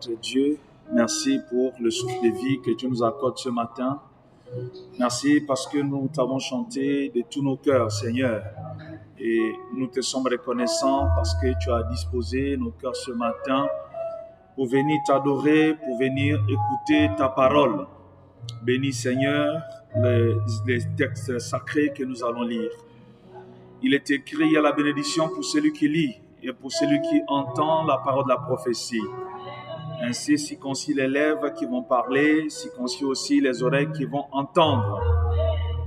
notre Dieu. Merci pour le souffle de vie que tu nous accordes ce matin. Merci parce que nous t'avons chanté de tous nos cœurs, Seigneur. Et nous te sommes reconnaissants parce que tu as disposé nos cœurs ce matin pour venir t'adorer, pour venir écouter ta parole. Bénis, Seigneur, les textes sacrés que nous allons lire. Il est écrit, il y a la bénédiction pour celui qui lit et pour celui qui entend la parole de la prophétie. Ainsi, circoncis les lèvres qui vont parler, circoncis aussi les oreilles qui vont entendre.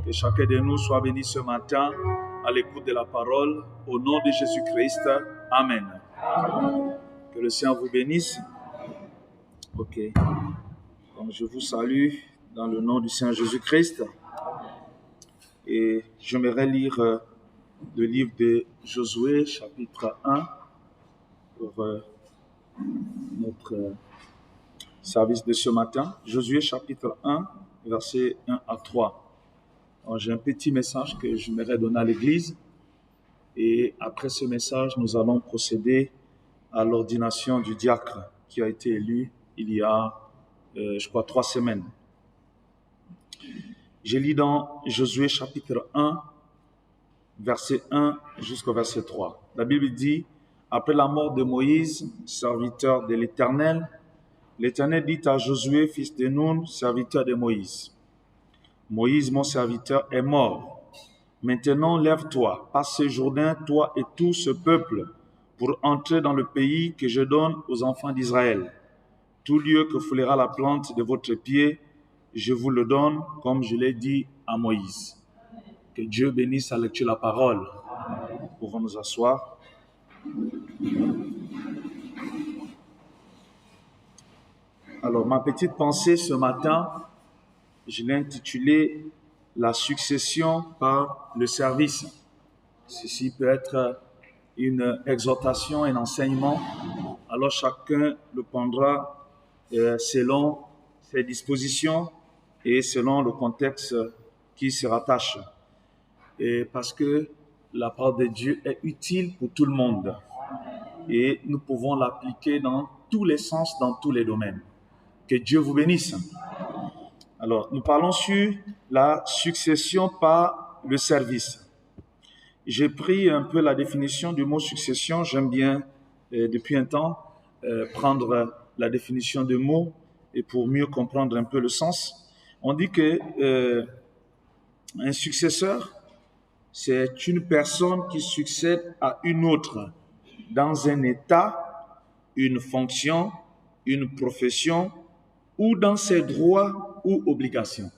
Que chacun de nous soit béni ce matin à l'écoute de la parole. Au nom de Jésus-Christ, Amen. Que le Seigneur vous bénisse. Ok. Donc, je vous salue dans le nom du Seigneur Jésus-Christ. Et j'aimerais lire le livre de Josué, chapitre 1, pour notre service de ce matin. Josué, chapitre 1, versets 1 à 3. Alors, j'ai un petit message que j'aimerais donner à l'Église. Et après ce message, nous allons procéder à l'ordination du diacre qui a été élu il y a, 3 semaines. Je lis dans Josué, chapitre 1, verset 1 jusqu'au verset 3. La Bible dit, « Après la mort de Moïse, serviteur de l'Éternel, l'Éternel dit à Josué, fils de Nun, serviteur de Moïse, « Moïse, mon serviteur, est mort. Maintenant, lève-toi, passe ce Jourdain, toi et tout ce peuple, pour entrer dans le pays que je donne aux enfants d'Israël. Tout lieu que foulera la plante de votre pied, je vous le donne, comme je l'ai dit à Moïse. » Que Dieu bénisse la lecture de la parole. Nous pouvons nous asseoir. Alors, ma petite pensée ce matin, je l'ai intitulée « La succession par le service ». Ceci peut être une exhortation, un enseignement. Alors, chacun le prendra selon ses dispositions et selon le contexte qui se rattache. Et parce que la parole de Dieu est utile pour tout le monde. Et nous pouvons l'appliquer dans tous les sens, dans tous les domaines. Que Dieu vous bénisse. Alors, nous parlons sur la succession par le service. J'ai pris un peu la définition du mot succession. J'aime bien, depuis un temps, prendre la définition de mots et pour mieux comprendre un peu le sens. On dit que un successeur, c'est une personne qui succède à une autre dans un état, une fonction, une profession ou dans ses droits ou obligations.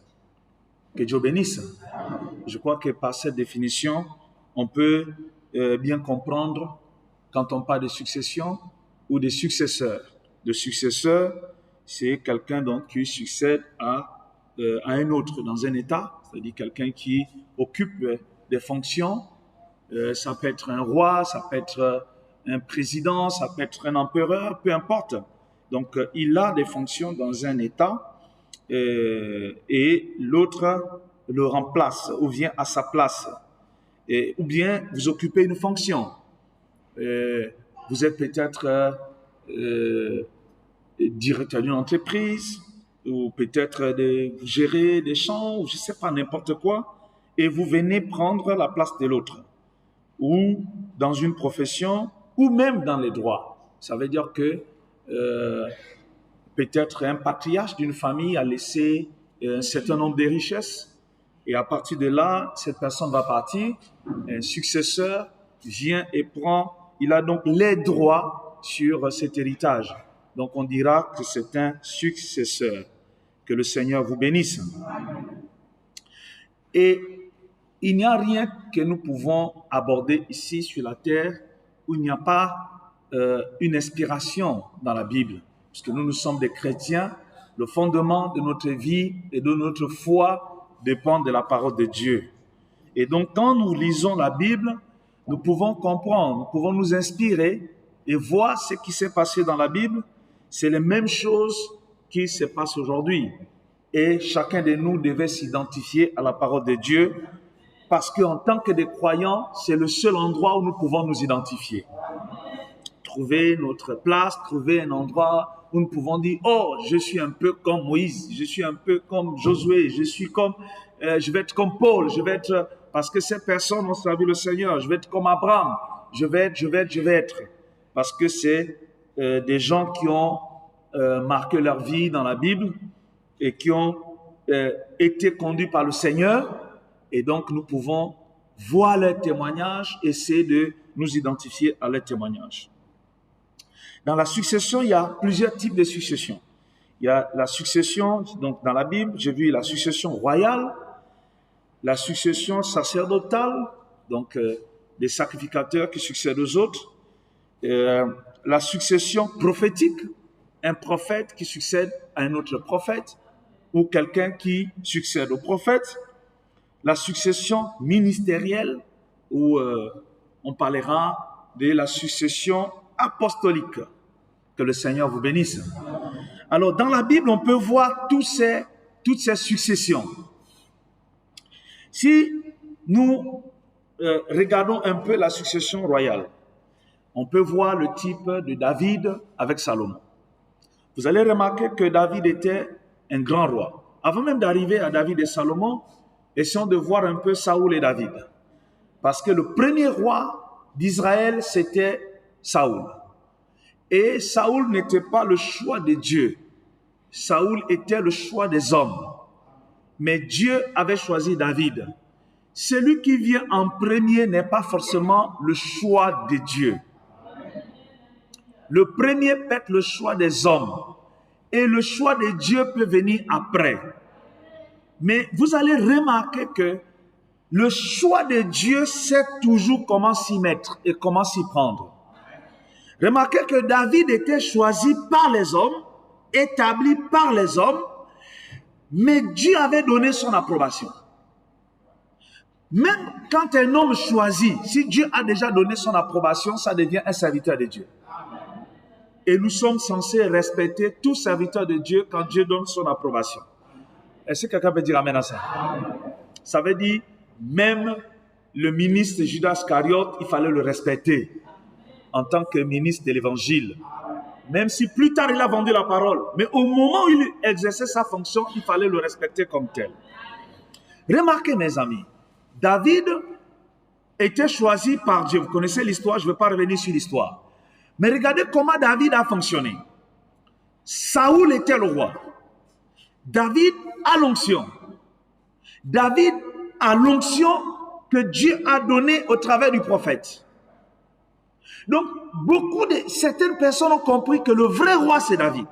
Que Dieu bénisse. Je crois que par cette définition, on peut bien comprendre quand on parle de succession ou de successeur. Le successeur, c'est quelqu'un donc qui succède à un autre dans un état, c'est-à-dire quelqu'un qui occupe des fonctions. Ça peut être un roi, ça peut être un président, ça peut être un empereur, peu importe. Donc, il a des fonctions dans un état et l'autre le remplace ou vient à sa place. Ou bien, vous occupez une fonction. Vous êtes peut-être directeur d'une entreprise ou peut-être vous gérez des champs ou je ne sais pas, n'importe quoi. Et vous venez prendre la place de l'autre, ou dans une profession, ou même dans les droits. Ça veut dire que peut-être un patriarche d'une famille a laissé un certain nombre de richesses, et à partir de là, cette personne va partir, un successeur vient et prend, il a donc les droits sur cet héritage. Donc on dira que c'est un successeur. Que le Seigneur vous bénisse. Et il n'y a rien que nous pouvons aborder ici sur la terre où il n'y a pas une inspiration dans la Bible. Parce que nous sommes des chrétiens, le fondement de notre vie et de notre foi dépend de la parole de Dieu. Et donc quand nous lisons la Bible, nous pouvons comprendre, nous pouvons nous inspirer et voir ce qui s'est passé dans la Bible. C'est les mêmes choses qui se passent aujourd'hui. Et chacun de nous devait s'identifier à la parole de Dieu parce qu'en tant que des croyants, c'est le seul endroit où nous pouvons nous identifier. Trouver notre place, trouver un endroit où nous pouvons dire, oh, je suis un peu comme Moïse, je suis un peu comme Josué, je vais être comme Paul, parce que ces personnes ont servi le Seigneur, je vais être comme Abraham, je vais être. Parce que c'est des gens qui ont marqué leur vie dans la Bible et qui ont été conduits par le Seigneur, et donc nous pouvons voir leurs témoignages, essayer de nous identifier à leurs témoignages. Dans la succession, il y a plusieurs types de succession. Il y a la succession, donc dans la Bible, j'ai vu la succession royale, la succession sacerdotale, donc des sacrificateurs qui succèdent aux autres, la succession prophétique, un prophète qui succède à un autre prophète, ou quelqu'un qui succède au prophète, la succession ministérielle, où on parlera de la succession apostolique. Que le Seigneur vous bénisse. Alors, dans la Bible, on peut voir toutes ces successions. Si nous regardons un peu la succession royale, on peut voir le type de David avec Salomon. Vous allez remarquer que David était un grand roi. Avant même d'arriver à David et Salomon, essayons de voir un peu Saoul et David. Parce que le premier roi d'Israël, c'était Saoul. Et Saoul n'était pas le choix de Dieu. Saoul était le choix des hommes. Mais Dieu avait choisi David. Celui qui vient en premier n'est pas forcément le choix de Dieu. Le premier peut être le choix des hommes. Et le choix de Dieu peut venir après. Mais vous allez remarquer que le choix de Dieu sait toujours comment s'y mettre et comment s'y prendre. Remarquez que David était choisi par les hommes, établi par les hommes, mais Dieu avait donné son approbation. Même quand un homme choisit, si Dieu a déjà donné son approbation, ça devient un serviteur de Dieu. Et nous sommes censés respecter tout serviteur de Dieu quand Dieu donne son approbation. Est-ce que quelqu'un peut dire amen à ça? Ça veut dire, même le ministre Judas Iscariote, il fallait le respecter en tant que ministre de l'Évangile. Même si plus tard il a vendu la parole. Mais au moment où il exerçait sa fonction, il fallait le respecter comme tel. Remarquez mes amis, David était choisi par Dieu. Vous connaissez l'histoire, je ne vais pas revenir sur l'histoire. Mais regardez comment David a fonctionné. Saoul était le roi. David a l'onction. David a l'onction que Dieu a donnée au travers du prophète. Donc, certaines personnes ont compris que le vrai roi, c'est David.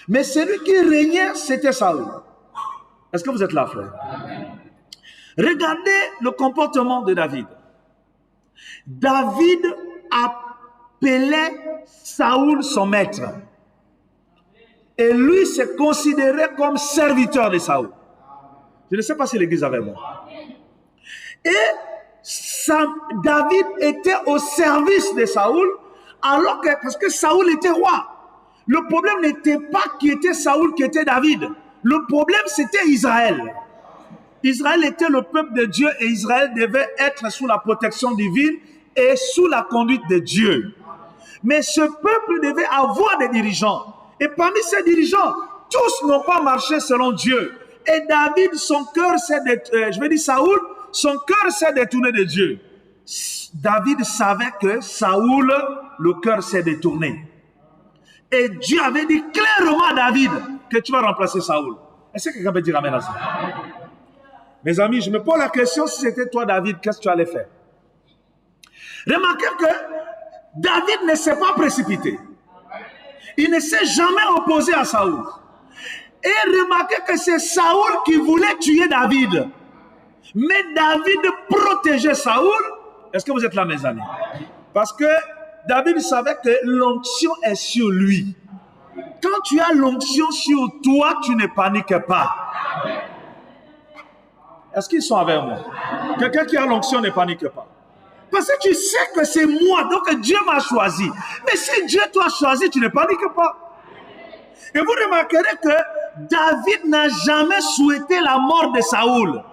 Mais celui qui régnait, c'était Saoul. Est-ce que vous êtes là, frère? Regardez le comportement de David. David appelait Saoul son maître. Et lui se considérait comme serviteur de Saoul. Je ne sais pas si l'église avait moi. Et David était au service de Saoul, parce que Saoul était roi. Le problème n'était pas qui était Saoul, qui était David. Le problème, c'était Israël. Israël était le peuple de Dieu et Israël devait être sous la protection divine et sous la conduite de Dieu. Mais ce peuple devait avoir des dirigeants. Et parmi ces dirigeants, tous n'ont pas marché selon Dieu. Et David, son cœur Saoul, son cœur s'est détourné de Dieu. David savait que Saoul, le cœur s'est détourné. Et Dieu avait dit clairement à David que tu vas remplacer Saoul. Est-ce que quelqu'un peut dire amen à ça? Mes amis, je me pose la question, si c'était toi David, qu'est-ce que tu allais faire? Remarquez que David ne s'est pas précipité. Il ne s'est jamais opposé à Saoul. Et remarquez que c'est Saoul qui voulait tuer David. Mais David protégeait Saoul. Est-ce que vous êtes là, mes amis? Parce que David savait que l'onction est sur lui. Quand tu as l'onction sur toi, tu ne paniques pas. Est-ce qu'ils sont avec moi? Quelqu'un qui a l'onction ne panique pas. Parce que tu sais que c'est moi, donc Dieu m'a choisi. Mais si Dieu t'a choisi, tu ne paniques pas. Et vous remarquerez que David n'a jamais souhaité la mort de Saoul.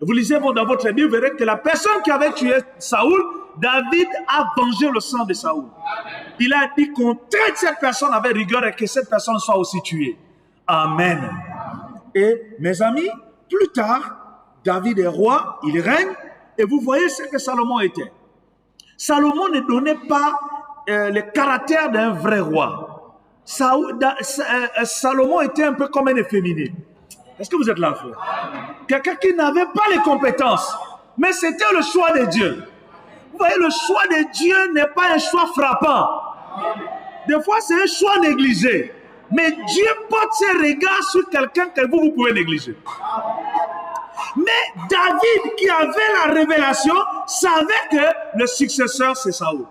Vous lisez dans votre Bible, vous verrez que la personne qui avait tué Saoul, David a vengé le sang de Saoul. Il a dit qu'on traite cette personne avec rigueur et que cette personne soit aussi tuée. Amen. Et mes amis, plus tard, David est roi, il règne, et vous voyez ce que Salomon était. Salomon ne donnait pas le caractère d'un vrai roi. Salomon était un peu comme un efféminé. Est-ce que vous êtes là, frère? Quelqu'un qui n'avait pas les compétences, mais c'était le choix de Dieu. Vous voyez, le choix de Dieu n'est pas un choix frappant. Des fois, c'est un choix négligé. Mais Dieu porte ses regards sur quelqu'un que vous pouvez négliger. Mais David, qui avait la révélation, savait que le successeur, c'est Saül.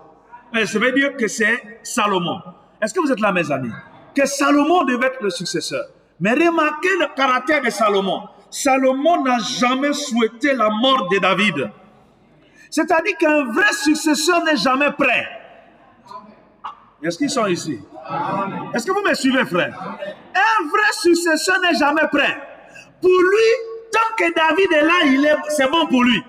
Ça veut dire que c'est Salomon. Est-ce que vous êtes là, mes amis? Que Salomon devait être le successeur. Mais remarquez le caractère de Salomon. Salomon n'a jamais souhaité la mort de David. C'est-à-dire qu'un vrai successeur n'est jamais prêt. Est-ce qu'ils sont ici? Est-ce que vous me suivez, frère? Un vrai successeur n'est jamais prêt. Pour lui, tant que David est là, c'est bon pour lui.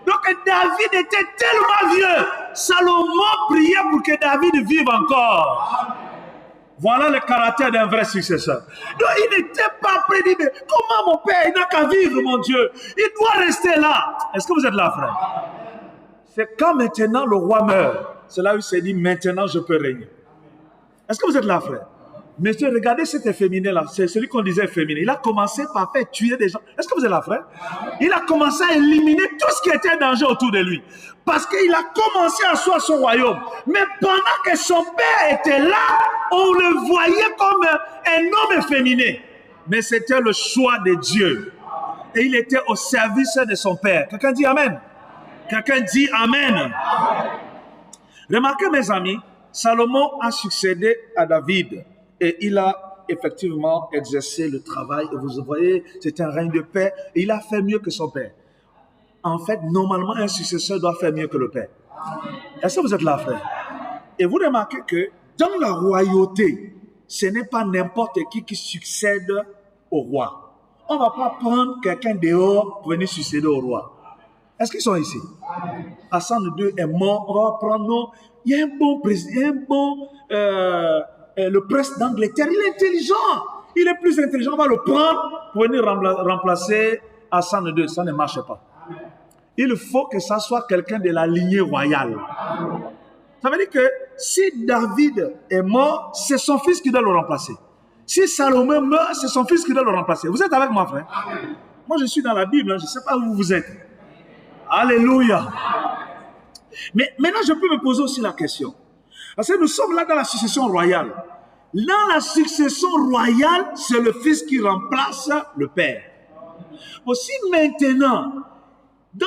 Donc David était tellement vieux. Salomon priait pour que David vive encore. Voilà le caractère d'un vrai successeur. Donc il n'était pas prêt. Il dit, mais comment mon père, il n'a qu'à vivre, mon Dieu? Il doit rester là. Est-ce que vous êtes là, frère? C'est quand maintenant le roi meurt. C'est là où il s'est dit, maintenant je peux régner. Est-ce que vous êtes là, frère? Monsieur, regardez cet efféminé-là. C'est celui qu'on disait efféminé. Il a commencé par faire tuer des gens. Est-ce que vous êtes là, frère? Il a commencé à éliminer tout ce qui était un danger autour de lui. Parce qu'il a commencé à asseoir son royaume. Mais pendant que son père était là, on le voyait comme un homme efféminé. Mais c'était le choix de Dieu. Et il était au service de son père. Quelqu'un dit Amen? Quelqu'un dit Amen? Remarquez, mes amis, Salomon a succédé à David. Et il a effectivement exercé le travail. Et vous voyez, c'est un règne de paix. Et il a fait mieux que son père. En fait, normalement, un successeur doit faire mieux que le père. Est-ce que vous êtes là, frère? Et vous remarquez que dans la royauté, ce n'est pas n'importe qui succède au roi. On ne va pas prendre quelqu'un dehors pour venir succéder au roi. Est-ce qu'ils sont ici? Hassan II est mort. On va prendre, non. Il y a un bon président, le prince d'Angleterre, il est intelligent. Il est plus intelligent, on va le prendre pour venir remplacer Hassan II. Ça ne marche pas. Il faut que ça soit quelqu'un de la lignée royale. Ça veut dire que si David est mort, c'est son fils qui doit le remplacer. Si Salomon meurt, c'est son fils qui doit le remplacer. Vous êtes avec moi, frère? Moi, je suis dans la Bible, hein, je ne sais pas où vous êtes. Alléluia. Mais maintenant, je peux me poser aussi la question. Parce que nous sommes là dans la succession royale. Dans la succession royale, c'est le fils qui remplace le père. Aussi maintenant, dans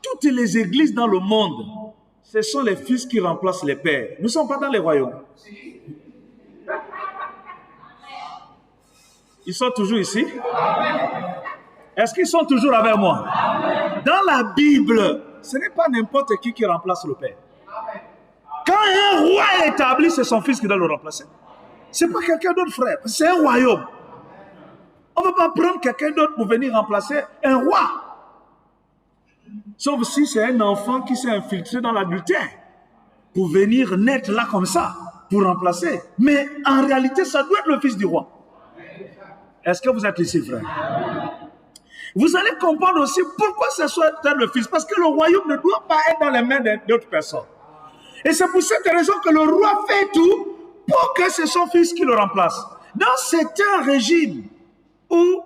toutes les églises dans le monde, ce sont les fils qui remplacent les pères. Nous ne sommes pas dans les royaumes. Ils sont toujours ici? Est-ce qu'ils sont toujours avec moi? Dans la Bible, ce n'est pas n'importe qui remplace le père. Quand un roi est établi, c'est son fils qui doit le remplacer. Ce n'est pas quelqu'un d'autre, frère. C'est un royaume. On ne va pas prendre quelqu'un d'autre pour venir remplacer un roi. Sauf si c'est un enfant qui s'est infiltré dans l'adultère pour venir naître là comme ça, pour remplacer. Mais en réalité, ça doit être le fils du roi. Est-ce que vous êtes ici, frère? Vous allez comprendre aussi pourquoi ce soit le fils. Parce que le royaume ne doit pas être dans les mains d'autres personnes. Et c'est pour cette raison que le roi fait tout pour que c'est son fils qui le remplace. Dans certains régimes où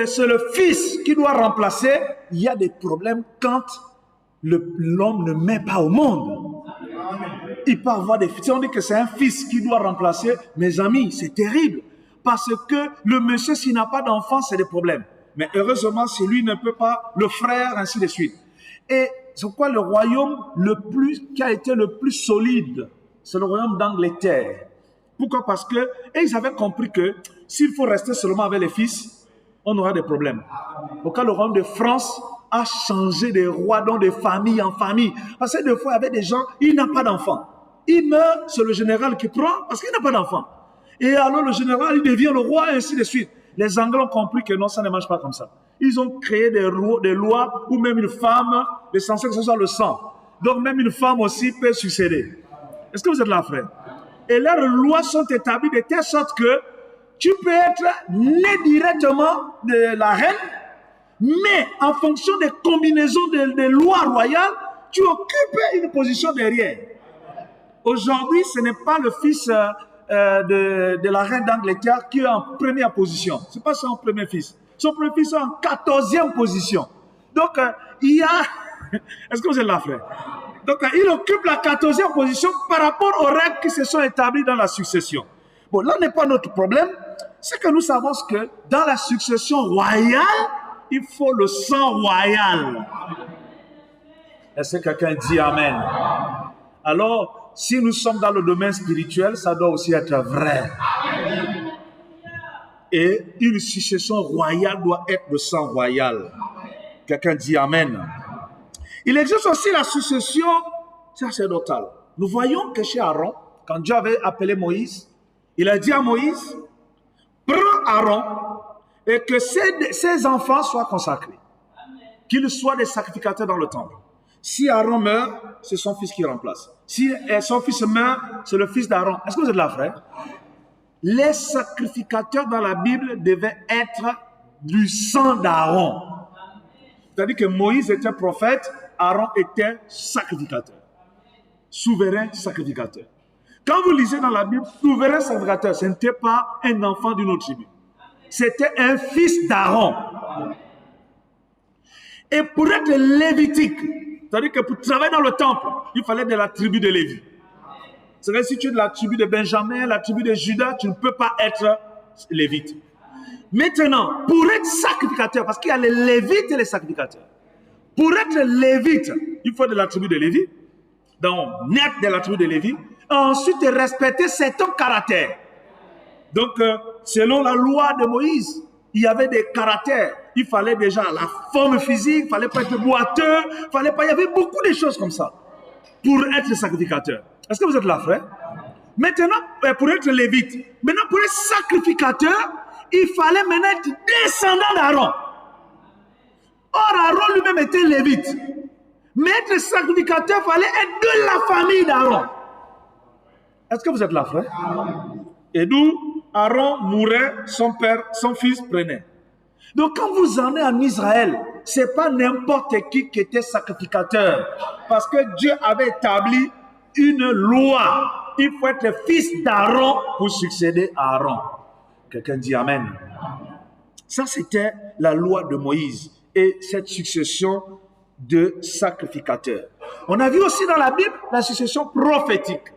c'est le fils qui doit remplacer, il y a des problèmes quand l'homme ne met pas au monde. Il peut avoir des fils. Si on dit que c'est un fils qui doit remplacer, mes amis, c'est terrible. Parce que le monsieur, s'il n'a pas d'enfant, c'est des problèmes. Mais heureusement, si lui ne peut pas, le frère, ainsi de suite. Et c'est quoi le royaume qui a été le plus solide? C'est le royaume d'Angleterre. Pourquoi? Parce que ils avaient compris que s'il faut rester seulement avec les fils, on aura des problèmes. Pourquoi le royaume de France a changé des rois dans de famille en famille? Parce que des fois, il y avait des gens, il n'a pas d'enfant. Il meurt, c'est le général qui prend parce qu'il n'a pas d'enfant. Et alors le général, il devient le roi, et ainsi de suite. Les Anglais ont compris que non, ça ne marche pas comme ça. Ils ont créé des lois où même une femme, l'essentiel que ce soit le sang. Donc même une femme aussi peut succéder. Est-ce que vous êtes là, frère? Et leurs lois sont établies de telle sorte que tu peux être né directement de la reine, mais en fonction des combinaisons des lois royales, tu occupes une position derrière. Aujourd'hui, ce n'est pas le fils de la reine d'Angleterre qui est en première position. Ce n'est pas son premier fils. Son premier fils est en 14e position. Donc, il y a... Est-ce que vous êtes là, frère? Donc, il occupe la 14e position par rapport aux règles qui se sont établies dans la succession. Bon, là n'est pas notre problème. C'est que nous savons que dans la succession royale, il faut le sang royal. Est-ce que quelqu'un dit Amen? Alors, si nous sommes dans le domaine spirituel, ça doit aussi être vrai. Et une succession royale doit être le sang royal. Quelqu'un dit Amen. Il existe aussi la succession sacerdotale. Nous voyons que chez Aaron, quand Dieu avait appelé Moïse, il a dit à Moïse, prends Aaron et que ses enfants soient consacrés. Qu'ils soient des sacrificateurs dans le temple. Si Aaron meurt, c'est son fils qui remplace. Si son fils meurt, c'est le fils d'Aaron. Est-ce que vous êtes là, frère? Les sacrificateurs dans la Bible devaient être du sang d'Aaron. C'est-à-dire que Moïse était prophète, Aaron était sacrificateur. Souverain sacrificateur. Quand vous lisez dans la Bible, souverain sacrificateur, ce n'était pas un enfant d'une autre tribu. C'était un fils d'Aaron. Et pour être lévitique, c'est-à-dire que pour travailler dans le temple, il fallait de la tribu de Lévi. C'est-à-dire que si tu es de la tribu de Benjamin, la tribu de Judas, tu ne peux pas être lévite. Maintenant, pour être sacrificateur, parce qu'il y a les lévites et les sacrificateurs. Pour être lévite, il faut de la tribu de Lévi. Donc, naître de la tribu de Lévi. Ensuite, respecter certains caractères. Donc, selon la loi de Moïse, il y avait des caractères. Il fallait déjà la forme physique, il ne fallait pas être boiteux, il y avait beaucoup de choses comme ça pour être sacrificateur. Est-ce que vous êtes là, frère? Maintenant, pour être lévite, maintenant pour être sacrificateur, il fallait maintenant être descendant d'Aaron. Or, Aaron lui-même était lévite. Mais être sacrificateur, il fallait être de la famille d'Aaron. Est-ce que vous êtes là, frère? Et d'où Aaron mourait, son fils prenait. Donc, quand vous en êtes en Israël, ce n'est pas n'importe qui était sacrificateur. Parce que Dieu avait établi une loi. Il faut être fils d'Aaron pour succéder à Aaron. Quelqu'un dit Amen. Ça, c'était la loi de Moïse et cette succession de sacrificateurs. On a vu aussi dans la Bible la succession prophétique.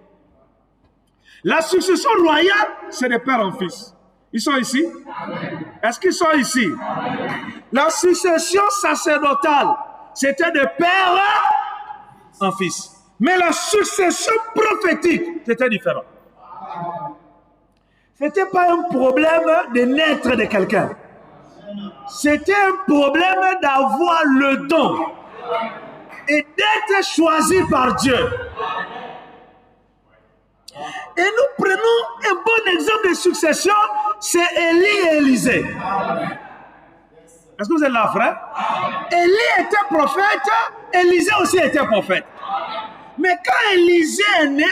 La succession royale, c'est de père en fils. Ils sont ici? Est-ce qu'ils sont ici? La succession sacerdotale, c'était de père en fils. Mais la succession prophétique, c'était différent. Ce n'était pas un problème de naître de quelqu'un. C'était un problème d'avoir le don et d'être choisi par Dieu. Et nous prenons un bon exemple de succession, c'est Élie et Élisée. Est-ce que vous êtes là, frère? Élie était prophète, Élisée aussi était prophète. Mais quand Élisée est né,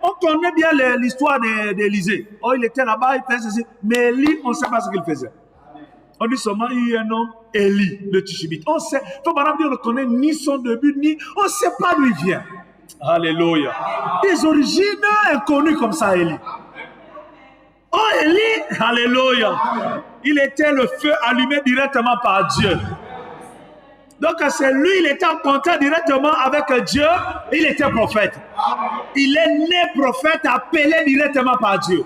on connaît bien l'histoire d'Élisée. Oh, il était là-bas, il faisait ceci. Mais Élie, on ne sait pas ce qu'il faisait. On dit seulement, il y a un homme, Élie, le Tishbite. On sait, on ne connaît ni son début, ni, on ne sait pas d'où il vient. Alléluia. Des origines inconnues comme ça, Élie. Oh, Élie, alléluia. Il était le feu allumé directement par Dieu. Donc, c'est lui, il était en contact directement avec Dieu, il était prophète. Il est né prophète, appelé directement par Dieu.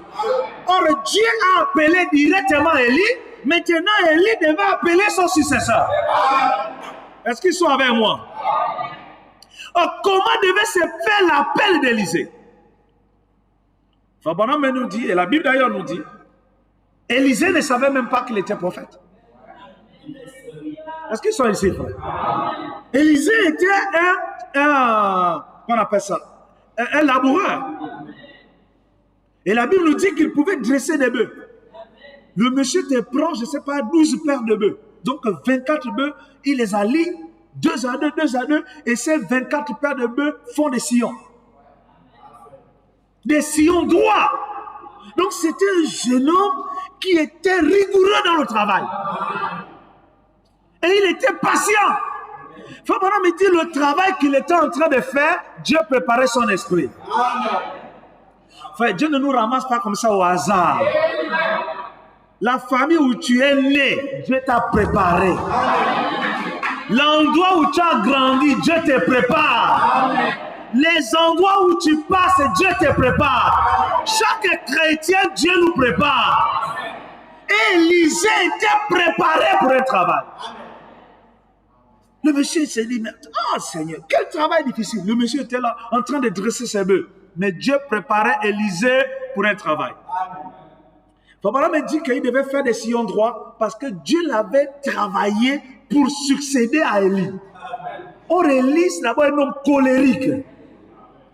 Or, Dieu a appelé directement Élie, maintenant Élie devait appeler son successeur. Est-ce qu'ils sont avec moi? Or, comment devait se faire l'appel d'Élisée? Fabanam nous dit, et la Bible d'ailleurs nous dit, Élisée ne savait même pas qu'il était prophète. Est-ce qu'ils sont ici, frère? Élisée était qu'on appelle ça, un laboureur. Et la Bible nous dit qu'il pouvait dresser des bœufs. Le monsieur te prend, je ne sais pas, 12 paires de bœufs. Donc 24 bœufs, il les allie 2 à 2, 2 à 2, et ces 24 paires de bœufs font des sillons. des sillons droits. Donc c'était un jeune homme qui était rigoureux dans le travail. Et il était patient. Faut vraiment me dire le travail qu'il était en train de faire, Dieu préparait son esprit. Frère, Dieu ne nous ramasse pas comme ça au hasard. La famille où tu es né, Dieu t'a préparé. L'endroit où tu as grandi, Dieu te prépare. Les endroits où tu passes, Dieu te prépare. Chaque chrétien, Dieu nous prépare. Et Élisée était préparé pour un travail. Le monsieur s'est dit, oh Seigneur, quel travail difficile. Le monsieur était là en train de dresser ses bœufs. Mais Dieu préparait Élisée pour un travail. Papa me dit qu'il devait faire des sillons droits parce que Dieu l'avait travaillé pour succéder à Élie. Or, Élie, c'est d'abord un homme colérique.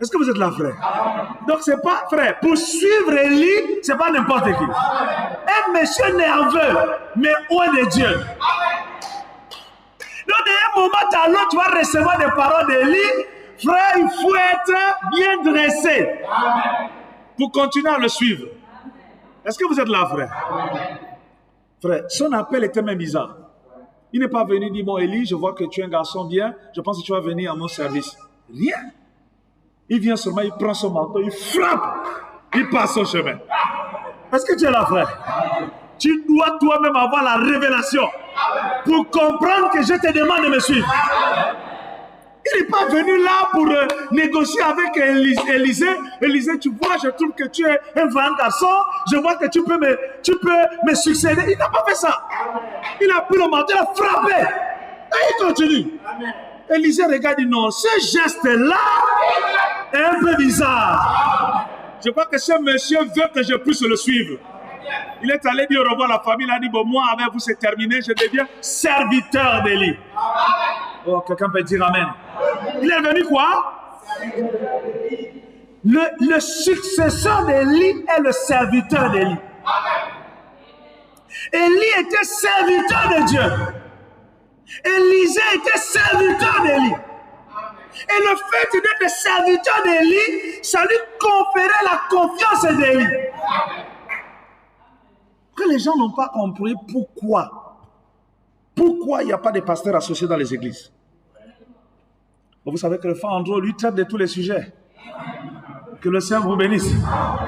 Est-ce que vous êtes là, frère? Donc, c'est pas, frère, pour suivre Élie, c'est pas n'importe qui. Un monsieur nerveux, mais loin de Dieu. Donc, d'un moment à l'autre, tu vas recevoir des paroles d'Élie. Frère, il faut être bien dressé pour continuer à le suivre. Est-ce que vous êtes là, frère? Frère, son appel était même bizarre. Il n'est pas venu dire, bon, Élie, je vois que tu es un garçon bien, je pense que tu vas venir à mon service. Rien. Il vient seulement, il prend son manteau, il frappe, il passe son chemin. Est-ce que tu es là, frère? Tu dois toi-même avoir la révélation pour comprendre que je te demande de me suivre. Il n'est pas venu là pour négocier avec Élisée. Élisée, tu vois, je trouve que tu es un vaillant garçon. Je vois que tu peux me succéder. Il n'a pas fait ça. Il a pris le manteau, il a frappé. Et il continue. Élisée regarde et dit non, ce geste-là est un peu bizarre. Je crois que ce monsieur veut que je puisse le suivre. Il est allé dire au revoir à la famille. Il a dit, bon, moi, avec vous, c'est terminé. Je deviens serviteur d'Élie. Oh, quelqu'un peut dire amen. Il est venu quoi? Le successeur d'Élie est le serviteur d'Élie. Élie était serviteur de Dieu. Élisée était serviteur d'Élie. Et le fait d'être serviteur d'Élie, ça lui conférait la confiance d'Élie. Que les gens n'ont pas compris pourquoi. Pourquoi il n'y a pas de pasteurs associés dans les églises? Vous savez que le frère Andrew lui traite de tous les sujets. Que le Seigneur vous bénisse.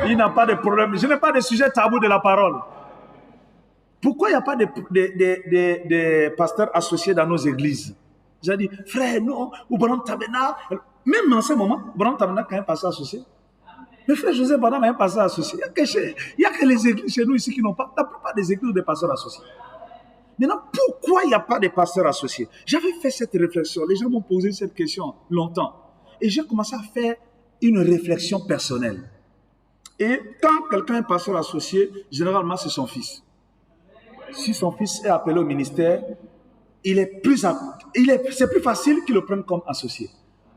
Il n'a pas de problème. Je n'ai pas de sujet tabou de la parole. Pourquoi il n'y a pas de pasteurs associés dans nos églises? J'ai dit, frère, non, ou Branham Tabernacle. Même en ce moment, Branham Tabernacle a un pasteur associé. Mais frère Joseph Branham a un pasteur associé. Il n'y a que les églises chez nous ici qui n'ont pas. La plupart des églises ont des pasteurs associés. Maintenant, pourquoi il n'y a pas de pasteurs associés? J'avais fait cette réflexion. Les gens m'ont posé cette question longtemps. Et j'ai commencé à faire une réflexion personnelle. Et quand quelqu'un est pasteur associé, généralement, c'est son fils. Si son fils est appelé au ministère, c'est plus facile qu'il le prenne comme associé.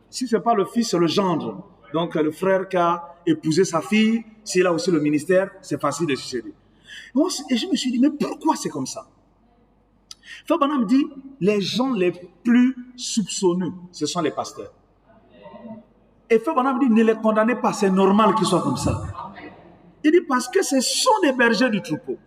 Si ce n'est pas le fils, c'est le gendre. Donc, le frère qui a épousé sa fille, s'il a aussi le ministère, c'est facile de succéder. Et je me suis dit, mais pourquoi c'est comme ça? Frère Branham dit, les gens les plus soupçonneux, ce sont les pasteurs. Et Frère Branham dit, ne les condamnez pas, c'est normal qu'ils soient comme ça. Il dit, parce que ce sont des bergers du troupeau.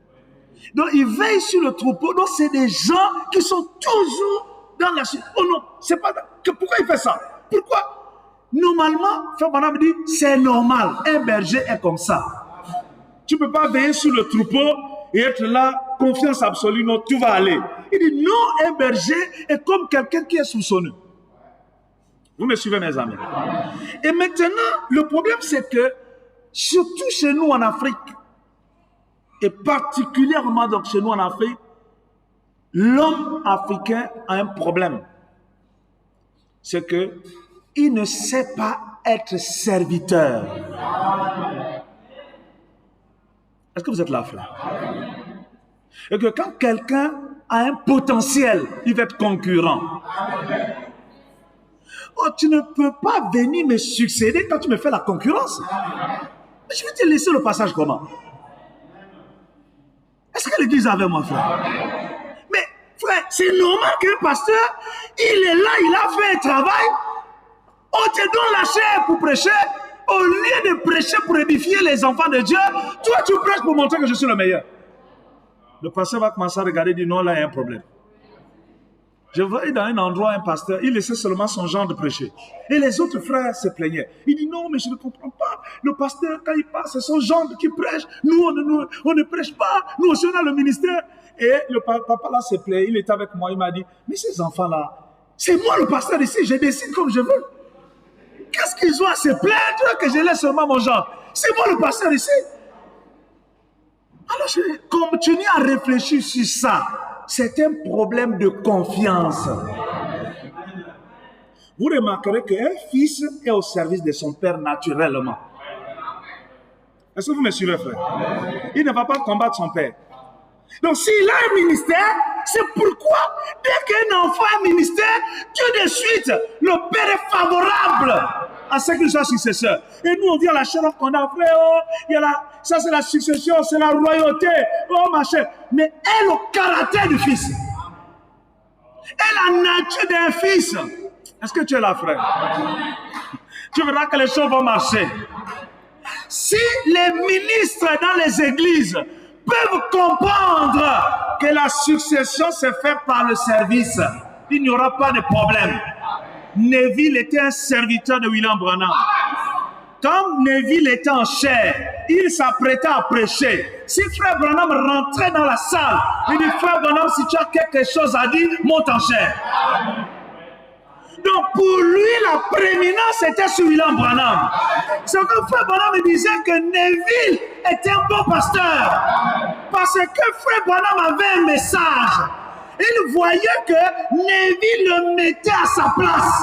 Donc, ils veillent sur le troupeau. Donc, c'est des gens qui sont toujours dans la suite. Oh non, c'est pas... Pourquoi il fait ça? Pourquoi? Normalement, Frère Branham dit, c'est normal. Un berger est comme ça. Tu ne peux pas veiller sur le troupeau et être là, confiance absolue, non, tout va aller. Il dit, non, un berger est comme quelqu'un qui est soupçonneux. Vous me suivez, mes amis? Et maintenant, le problème, c'est que, surtout chez nous en Afrique, et particulièrement donc chez nous en Afrique, l'homme africain a un problème. C'est qu'il ne sait pas être serviteur. Est-ce que vous êtes là, frère? Et que quand quelqu'un a un potentiel, il va être concurrent. Oh, tu ne peux pas venir me succéder quand tu me fais la concurrence. Je vais te laisser le passage comment? Est-ce que l'église est avec moi, frère? Mais, frère, c'est normal qu'un pasteur, il est là, il a fait un travail. On te donne la chair pour prêcher. Au lieu de prêcher pour édifier les enfants de Dieu, toi tu prêches pour montrer que je suis le meilleur. Le pasteur va commencer à regarder et dire non, là il y a un problème. Je voyais dans un endroit un pasteur, il laissait seulement son genre de prêcher. Et les autres frères se plaignaient. Il dit non, mais je ne comprends pas. Le pasteur, quand il passe, c'est son genre qui prêche. Nous, on ne prêche pas. Nous aussi, on a le ministère. Et le papa là se plaît. Il était avec moi. Il m'a dit, mais ces enfants-là, c'est moi le pasteur ici. Je décide comme je veux. Qu'est-ce qu'ils ont à se plaindre que je laisse seulement mon genre? C'est moi le pasteur ici. Alors, je continue à réfléchir sur ça. C'est un problème de confiance. Vous remarquerez qu'un fils est au service de son père naturellement. Est-ce que vous me suivez, frère? Il ne va pas combattre son père. Donc, s'il a un ministère, c'est pourquoi, dès qu'un enfant a un ministère, tout de suite, le père est favorable à ce qu'il soit successeur. Et nous, on dit à la chaîne qu'on a fait, oh, il y a ça c'est la succession, c'est la royauté, oh machin. Mais est le caractère du fils. Est la nature d'un fils. Est-ce que tu es là, frère? Tu verras que les choses vont marcher. Si les ministres dans les églises peuvent comprendre que la succession se fait par le service, il n'y aura pas de problème. Neville était un serviteur de William Branham. Quand Neville était en chair, il s'apprêtait à prêcher. Si frère Branham rentrait dans la salle, il dit, frère Branham, si tu as quelque chose à dire, monte en chair. Donc pour lui, la prééminence était sur William Branham. C'est que frère Branham disait que Neville était un bon pasteur. Parce que frère Branham avait un message. Il voyait que Neville le mettait à sa place.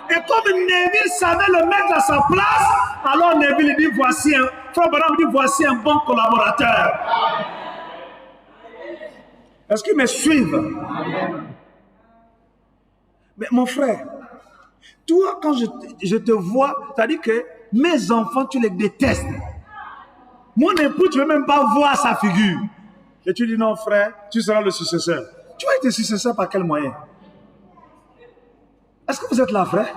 Et comme Neville savait le mettre à sa place, alors Neville dit, voici un, frère Branham dit, voici un bon collaborateur. Est-ce qu'ils me suivent? Mais mon frère, toi, quand je te vois, c'est-à-dire que mes enfants, tu les détestes. Mon époux, tu ne veux même pas voir sa figure. Et tu dis, non, frère, tu seras le successeur. Tu vas être successeur par quel moyen? Est-ce que vous êtes là, frère?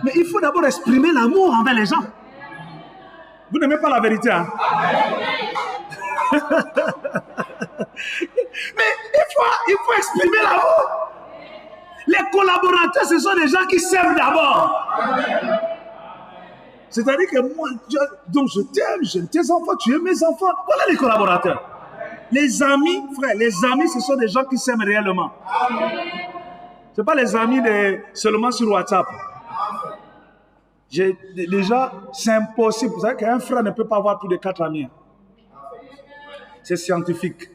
Mais il faut d'abord exprimer l'amour envers les gens. Vous n'aimez pas la vérité, hein? Mais il faut exprimer l'amour. Les collaborateurs, ce sont des gens qui s'aiment d'abord. C'est-à-dire que moi, donc je t'aime, j'aime tes enfants, tu aimes mes enfants. Voilà les collaborateurs. Les amis, frère, les amis, ce sont des gens qui s'aiment réellement. Ce n'est pas les amis seulement sur WhatsApp. Déjà, c'est impossible. Vous savez qu'un frère ne peut pas avoir plus de 4 amis. C'est scientifique.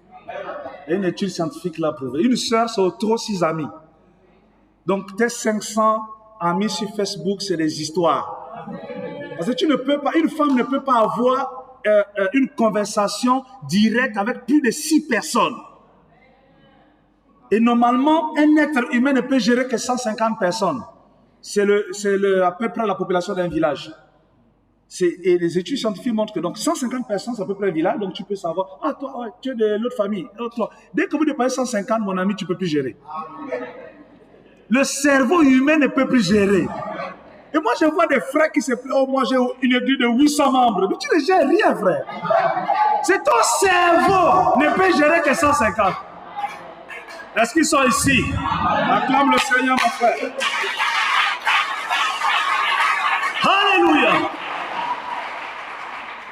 Il y a une étude scientifique l'a prouvé. Une sœur, c'est trop 6 amis. Donc, tes 500 amis sur Facebook, c'est des histoires. Parce que tu ne peux pas, une femme ne peut pas avoir une conversation directe avec plus de 6 personnes. Et normalement, un être humain ne peut gérer que 150 personnes. C'est à peu près la population d'un village. Et les études scientifiques montrent que donc 150 personnes, c'est à peu près un village, donc tu peux savoir, ah toi, ouais, tu es de l'autre famille. Oh, toi. Dès que vous dépassez 150, mon ami, tu ne peux plus gérer. Le cerveau humain ne peut plus gérer. Et moi, je vois des frères qui se plaignent. Oh, moi, j'ai une église de 800 membres. Mais tu ne gères rien, frère. C'est ton cerveau ne peut gérer que 150. Est-ce qu'ils sont ici? Acclame le Seigneur, mon frère. Alléluia.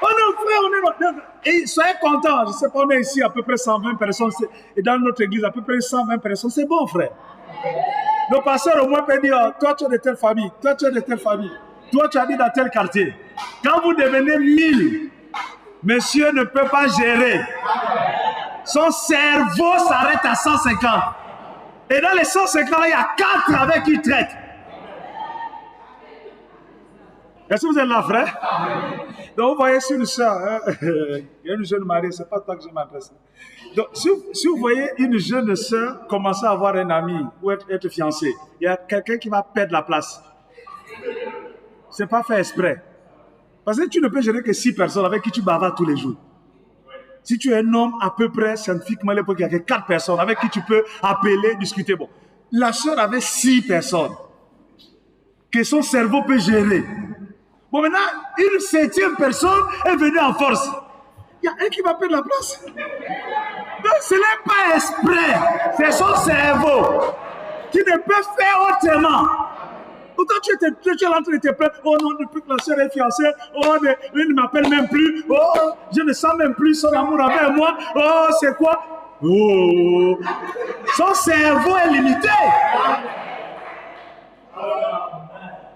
Oh non, frère, on est... Et soyez contents. Je ne sais pas, on est ici à peu près 120 personnes. Et dans notre église, à peu près 120 personnes. C'est bon, frère. Le pasteur au moins peut dire, toi tu es de telle famille, toi tu es de telle famille, toi tu habites dans tel quartier. Quand vous devenez 1000, monsieur ne peut pas gérer. Son cerveau s'arrête à 150. Et dans les 150, il y a 4 avec qui il traite. Est-ce que vous êtes là, frère? Donc vous voyez sur une soeur, il y a une jeune mariée, c'est pas toi que je m'adresse. Donc si vous voyez une jeune soeur commencer à avoir un ami ou être fiancée, il y a quelqu'un qui va perdre la place. C'est pas fait exprès. Parce que tu ne peux gérer que 6 personnes avec qui tu bavardes tous les jours. Si tu es un homme à peu près scientifiquement, il y a que 4 personnes avec qui tu peux appeler, discuter. Bon, la soeur avait 6 personnes que son cerveau peut gérer. Bon, maintenant, une 7e personne est venue en force. Il y a un qui va perdre la place. Donc, ce n'est pas exprès. C'est son cerveau qui ne peut faire autrement. Pourtant, tu es en train de te plaindre. Oh non, depuis que la soeur est fiancée, oh, il ne m'appelle même plus. Oh, je ne sens même plus son amour avec moi. Oh, c'est quoi? Oh, son cerveau est limité.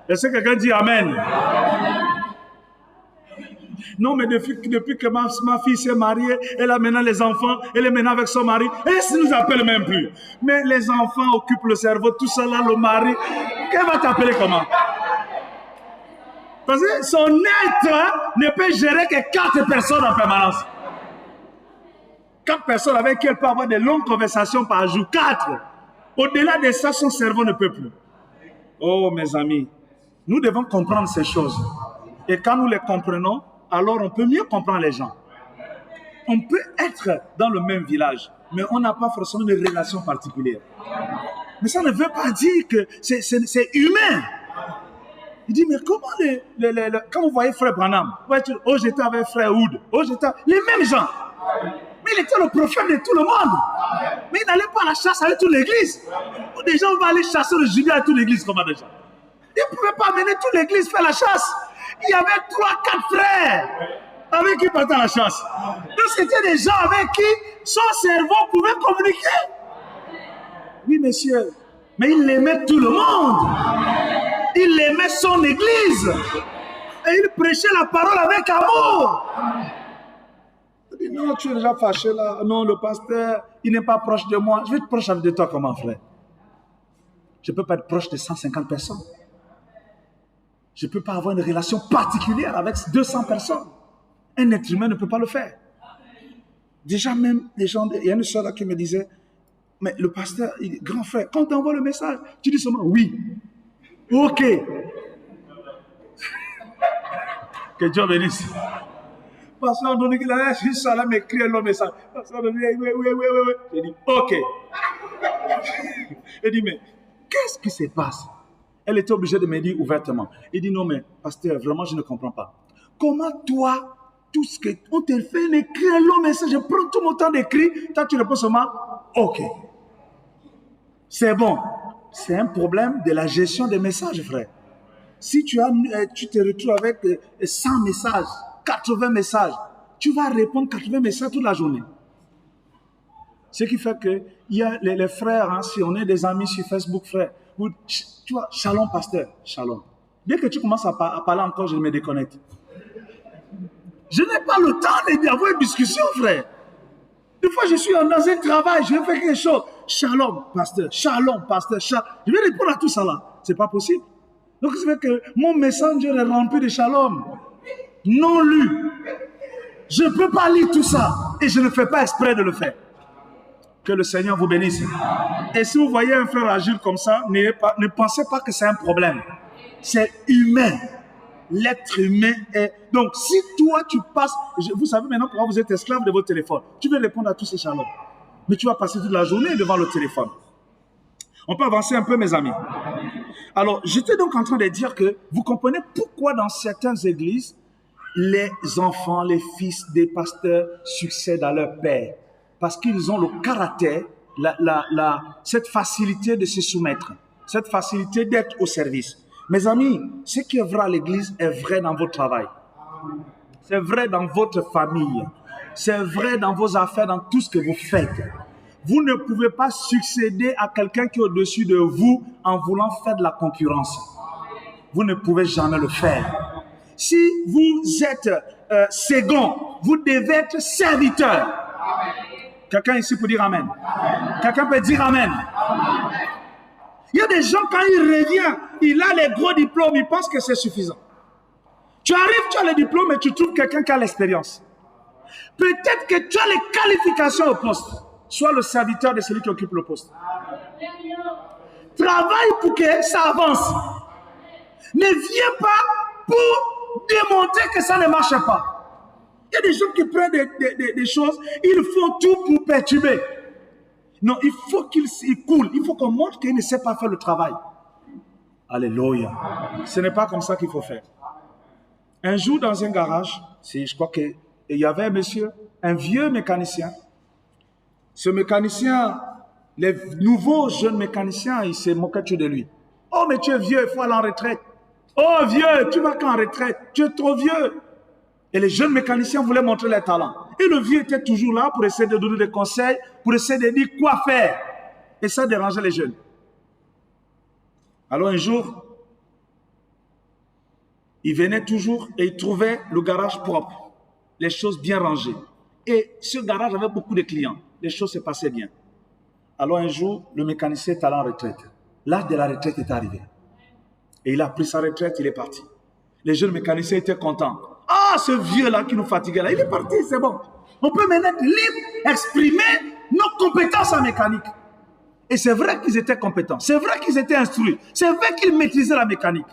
Est-ce que quelqu'un dit Amen? Non, mais depuis que ma fille s'est mariée, elle a maintenant les enfants, elle est maintenant avec son mari, et elle ne nous appelle même plus. Mais les enfants occupent le cerveau, tout ça là, le mari, qu'elle va t'appeler comment? Parce que son être ne peut gérer que 4 personnes en permanence. 4 personnes avec qui elle peut avoir des longues conversations par jour. 4. Au-delà de ça, son cerveau ne peut plus. Oh, mes amis, nous devons comprendre ces choses. Et quand nous les comprenons, alors on peut mieux comprendre les gens. On peut être dans le même village, mais on n'a pas forcément une relation particulière. Mais ça ne veut pas dire que c'est humain. Il dit, mais comment quand vous voyez frère Branham, oh j'étais avec frère Wood, oh j'étais... Les mêmes gens. Mais il était le prophète de tout le monde. Mais il n'allait pas à la chasse avec toute l'église. Déjà, on va aller chasser le gibier à toute l'église, comment déjà? Il ne pouvait pas amener toute l'église faire la chasse. Il y avait 3-4 frères avec qui il partait à la chasse. Donc, c'était des gens avec qui son cerveau pouvait communiquer. Oui, monsieur. Mais il aimait tout le monde. Il aimait son église. Et il prêchait la parole avec amour. Il dit, non, tu es déjà fâché là. Non, le pasteur, il n'est pas proche de moi. Je vais être proche de toi comment, frère? Je ne peux pas être proche de 150 personnes. Je ne peux pas avoir une relation particulière avec 200 personnes. Un être humain ne peut pas le faire. Déjà même, les gens, il y a une soeur là qui me disait, mais le pasteur, il dit, grand frère, quand tu envoies le message, tu dis seulement oui. Ok. Que Dieu bénisse. Pasteur, on dit qu'il a juste ça là, m'écrire le message. Pasteur, on dit oui. J'ai dit ok. Il dit, mais qu'est-ce qui se passe? Elle était obligée de me dire ouvertement. Il dit, non, mais pasteur, vraiment, je ne comprends pas. Comment toi, tout ce que on te fait, écrire un long message, je prends tout mon temps d'écrire, toi, tu réponds seulement, ok. C'est bon. C'est un problème de la gestion des messages, frère. Si tu te retrouves avec 100 messages, 80 messages, tu vas répondre 80 messages toute la journée. Ce qui fait que il y a les frères, hein, si on est des amis sur Facebook, frère, tu vois, shalom pasteur, shalom. Dès que tu commences à parler encore, je me déconnecte. Je n'ai pas le temps d'avoir une discussion, frère. Des fois, je suis dans un travail, je vais faire quelque chose. Shalom pasteur, shalom pasteur, shalom. Je vais répondre à tout ça là. C'est pas possible. Donc, ça fait que mon messenger est rempli de shalom. Non lu. Je ne peux pas lire tout ça. Et je ne fais pas exprès de le faire. Que le Seigneur vous bénisse. Et si vous voyez un frère agir comme ça, ne pensez pas que c'est un problème. C'est humain. L'être humain est... Donc, si toi, tu passes... Vous savez maintenant pourquoi vous êtes esclave de votre téléphone. Tu veux répondre à tous ces shalom. Mais tu vas passer toute la journée devant le téléphone. On peut avancer un peu, mes amis. Alors, j'étais donc en train de dire que vous comprenez pourquoi dans certaines églises, les enfants, les fils des pasteurs succèdent à leur père. Parce qu'ils ont le caractère, cette facilité de se soumettre, cette facilité d'être au service. Mes amis, ce qui est vrai à l'église est vrai dans votre travail. C'est vrai dans votre famille. C'est vrai dans vos affaires, dans tout ce que vous faites. Vous ne pouvez pas succéder à quelqu'un qui est au-dessus de vous en voulant faire de la concurrence. Vous ne pouvez jamais le faire. Si vous êtes second, vous devez être serviteur. Quelqu'un ici peut dire Amen. Quelqu'un peut dire Amen. Il y a des gens, quand il revient, il a les gros diplômes, il pense que c'est suffisant. Tu arrives, tu as le diplôme et tu trouves quelqu'un qui a l'expérience. Peut-être que tu as les qualifications au poste. Sois le serviteur de celui qui occupe le poste. Travaille pour que ça avance. Ne viens pas pour démontrer que ça ne marche pas. Il y a des gens qui prennent des choses, ils font tout pour perturber. Non, il faut qu'il coule. Il faut qu'on montre qu'il ne sait pas faire le travail. Alléluia. Ce n'est pas comme ça qu'il faut faire. Un jour, dans un garage, je crois qu'il y avait un monsieur, un vieux mécanicien. Ce mécanicien, les nouveaux jeunes mécaniciens, ils se moquaient de lui. Oh, mais tu es vieux, il faut aller en retraite. Oh, vieux, tu vas qu'en retraite, tu es trop vieux. Et les jeunes mécaniciens voulaient montrer leurs talents. Et le vieux était toujours là pour essayer de donner des conseils, pour essayer de dire quoi faire. Et ça dérangeait les jeunes. Alors un jour, il venait toujours et il trouvait le garage propre, les choses bien rangées. Et ce garage avait beaucoup de clients. Les choses se passaient bien. Alors un jour, le mécanicien est allé en retraite. L'âge de la retraite est arrivé. Et il a pris sa retraite, il est parti. Les jeunes mécaniciens étaient contents. Ah, ce vieux-là qui nous fatiguait là, il est parti, c'est bon. On peut maintenant être libre, exprimer nos compétences en mécanique. Et c'est vrai qu'ils étaient compétents. C'est vrai qu'ils étaient instruits. C'est vrai qu'ils maîtrisaient la mécanique.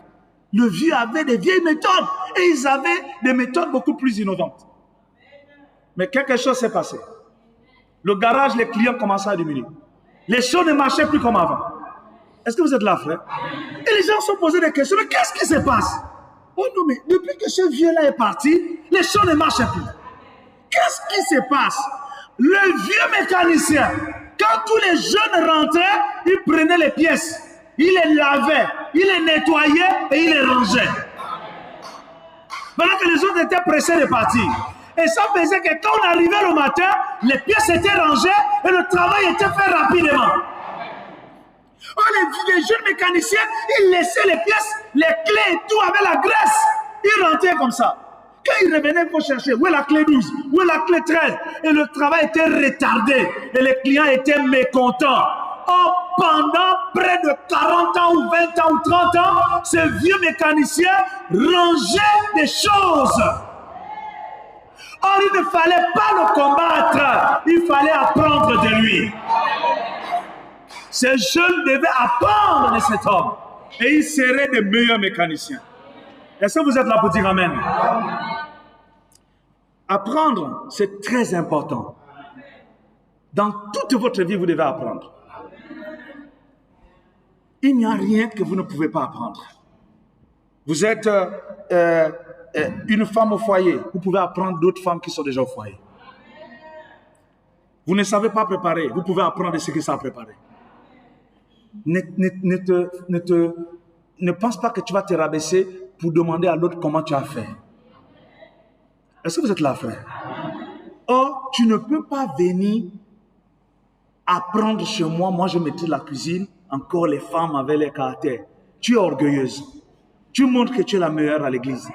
Le vieux avait des vieilles méthodes. Et ils avaient des méthodes beaucoup plus innovantes. Mais quelque chose s'est passé. Le garage, les clients commençaient à diminuer. Les choses ne marchaient plus comme avant. Est-ce que vous êtes là, frère? Et les gens se posaient des questions. Mais qu'est-ce qui se passe? Oh non, mais depuis que ce vieux-là est parti, les choses ne marchaient plus. Qu'est-ce qui se passe? Le vieux mécanicien, quand tous les jeunes rentraient, il prenait les pièces, il les lavait, il les nettoyait et il les rangeait. Pendant que les autres étaient pressés de partir. Et ça faisait que quand on arrivait le matin, les pièces étaient rangées et le travail était fait rapidement. Oh, les jeunes mécaniciens, ils laissaient les pièces, les clés et tout avec la graisse. Ils rentraient comme ça. Quand ils revenaient pour chercher, où est la clé 12, où est la clé 13? Et le travail était retardé. Et les clients étaient mécontents. Oh, pendant près de 40 ans ou 20 ans ou 30 ans, ce vieux mécanicien rangeait des choses. Or, il ne fallait pas le combattre. Il fallait apprendre de lui. Ces jeunes devaient apprendre de cet homme. Et ils seraient des meilleurs mécaniciens. Est-ce que vous êtes là pour dire amen? Apprendre, c'est très important. Dans toute votre vie, vous devez apprendre. Il n'y a rien que vous ne pouvez pas apprendre. Vous êtes une femme au foyer. Vous pouvez apprendre d'autres femmes qui sont déjà au foyer. Vous ne savez pas préparer. Vous pouvez apprendre de ceux qui savent préparer. Ne pense pas que tu vas te rabaisser pour demander à l'autre comment tu as fait. Est-ce que vous êtes là, frère? Or, tu ne peux pas venir apprendre chez moi. Moi, je maîtrise la cuisine. Encore les femmes avec les caractères. Tu es orgueilleuse. Tu montres que tu es la meilleure à l'église.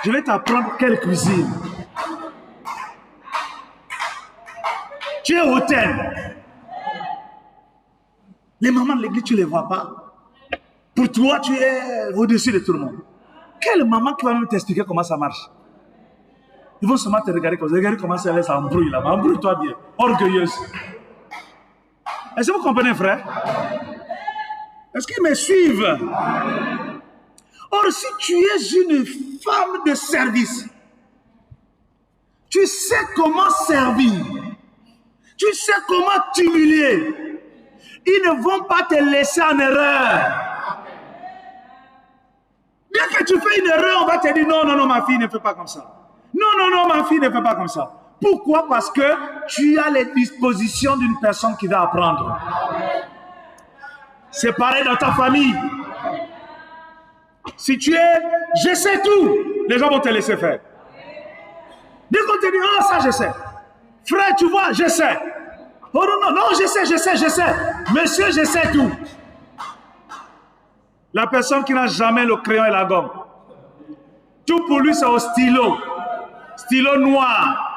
Je vais t'apprendre quelle cuisine. Tu es hôtel. Les mamans de l'église, tu ne les vois pas. Pour toi, tu es au-dessus de tout le monde. Quelle maman qui va même t'expliquer comment ça marche? Ils vont seulement te regarder comme ça. Regardez comment ça embrouille là. Embrouille-toi bien. Orgueilleuse. Est-ce que vous comprenez, frère? Est-ce qu'ils me suivent? Or, si tu es une femme de service, tu sais comment servir. Tu sais comment t'humilier. Ils ne vont pas te laisser en erreur. Dès que tu fais une erreur, on va te dire non, non, non, ma fille ne fait pas comme ça. Non, non, non, ma fille ne fait pas comme ça. Pourquoi? Parce que tu as les dispositions d'une personne qui va apprendre. C'est pareil dans ta famille. Si tu es, je sais tout, les gens vont te laisser faire. Dès qu'on te dit, oh ça je sais. Frère, tu vois, je sais. Oh non, non, non, je sais. Monsieur, je sais tout. La personne qui n'a jamais le crayon et la gomme. Tout pour lui, c'est au stylo. Stylo noir.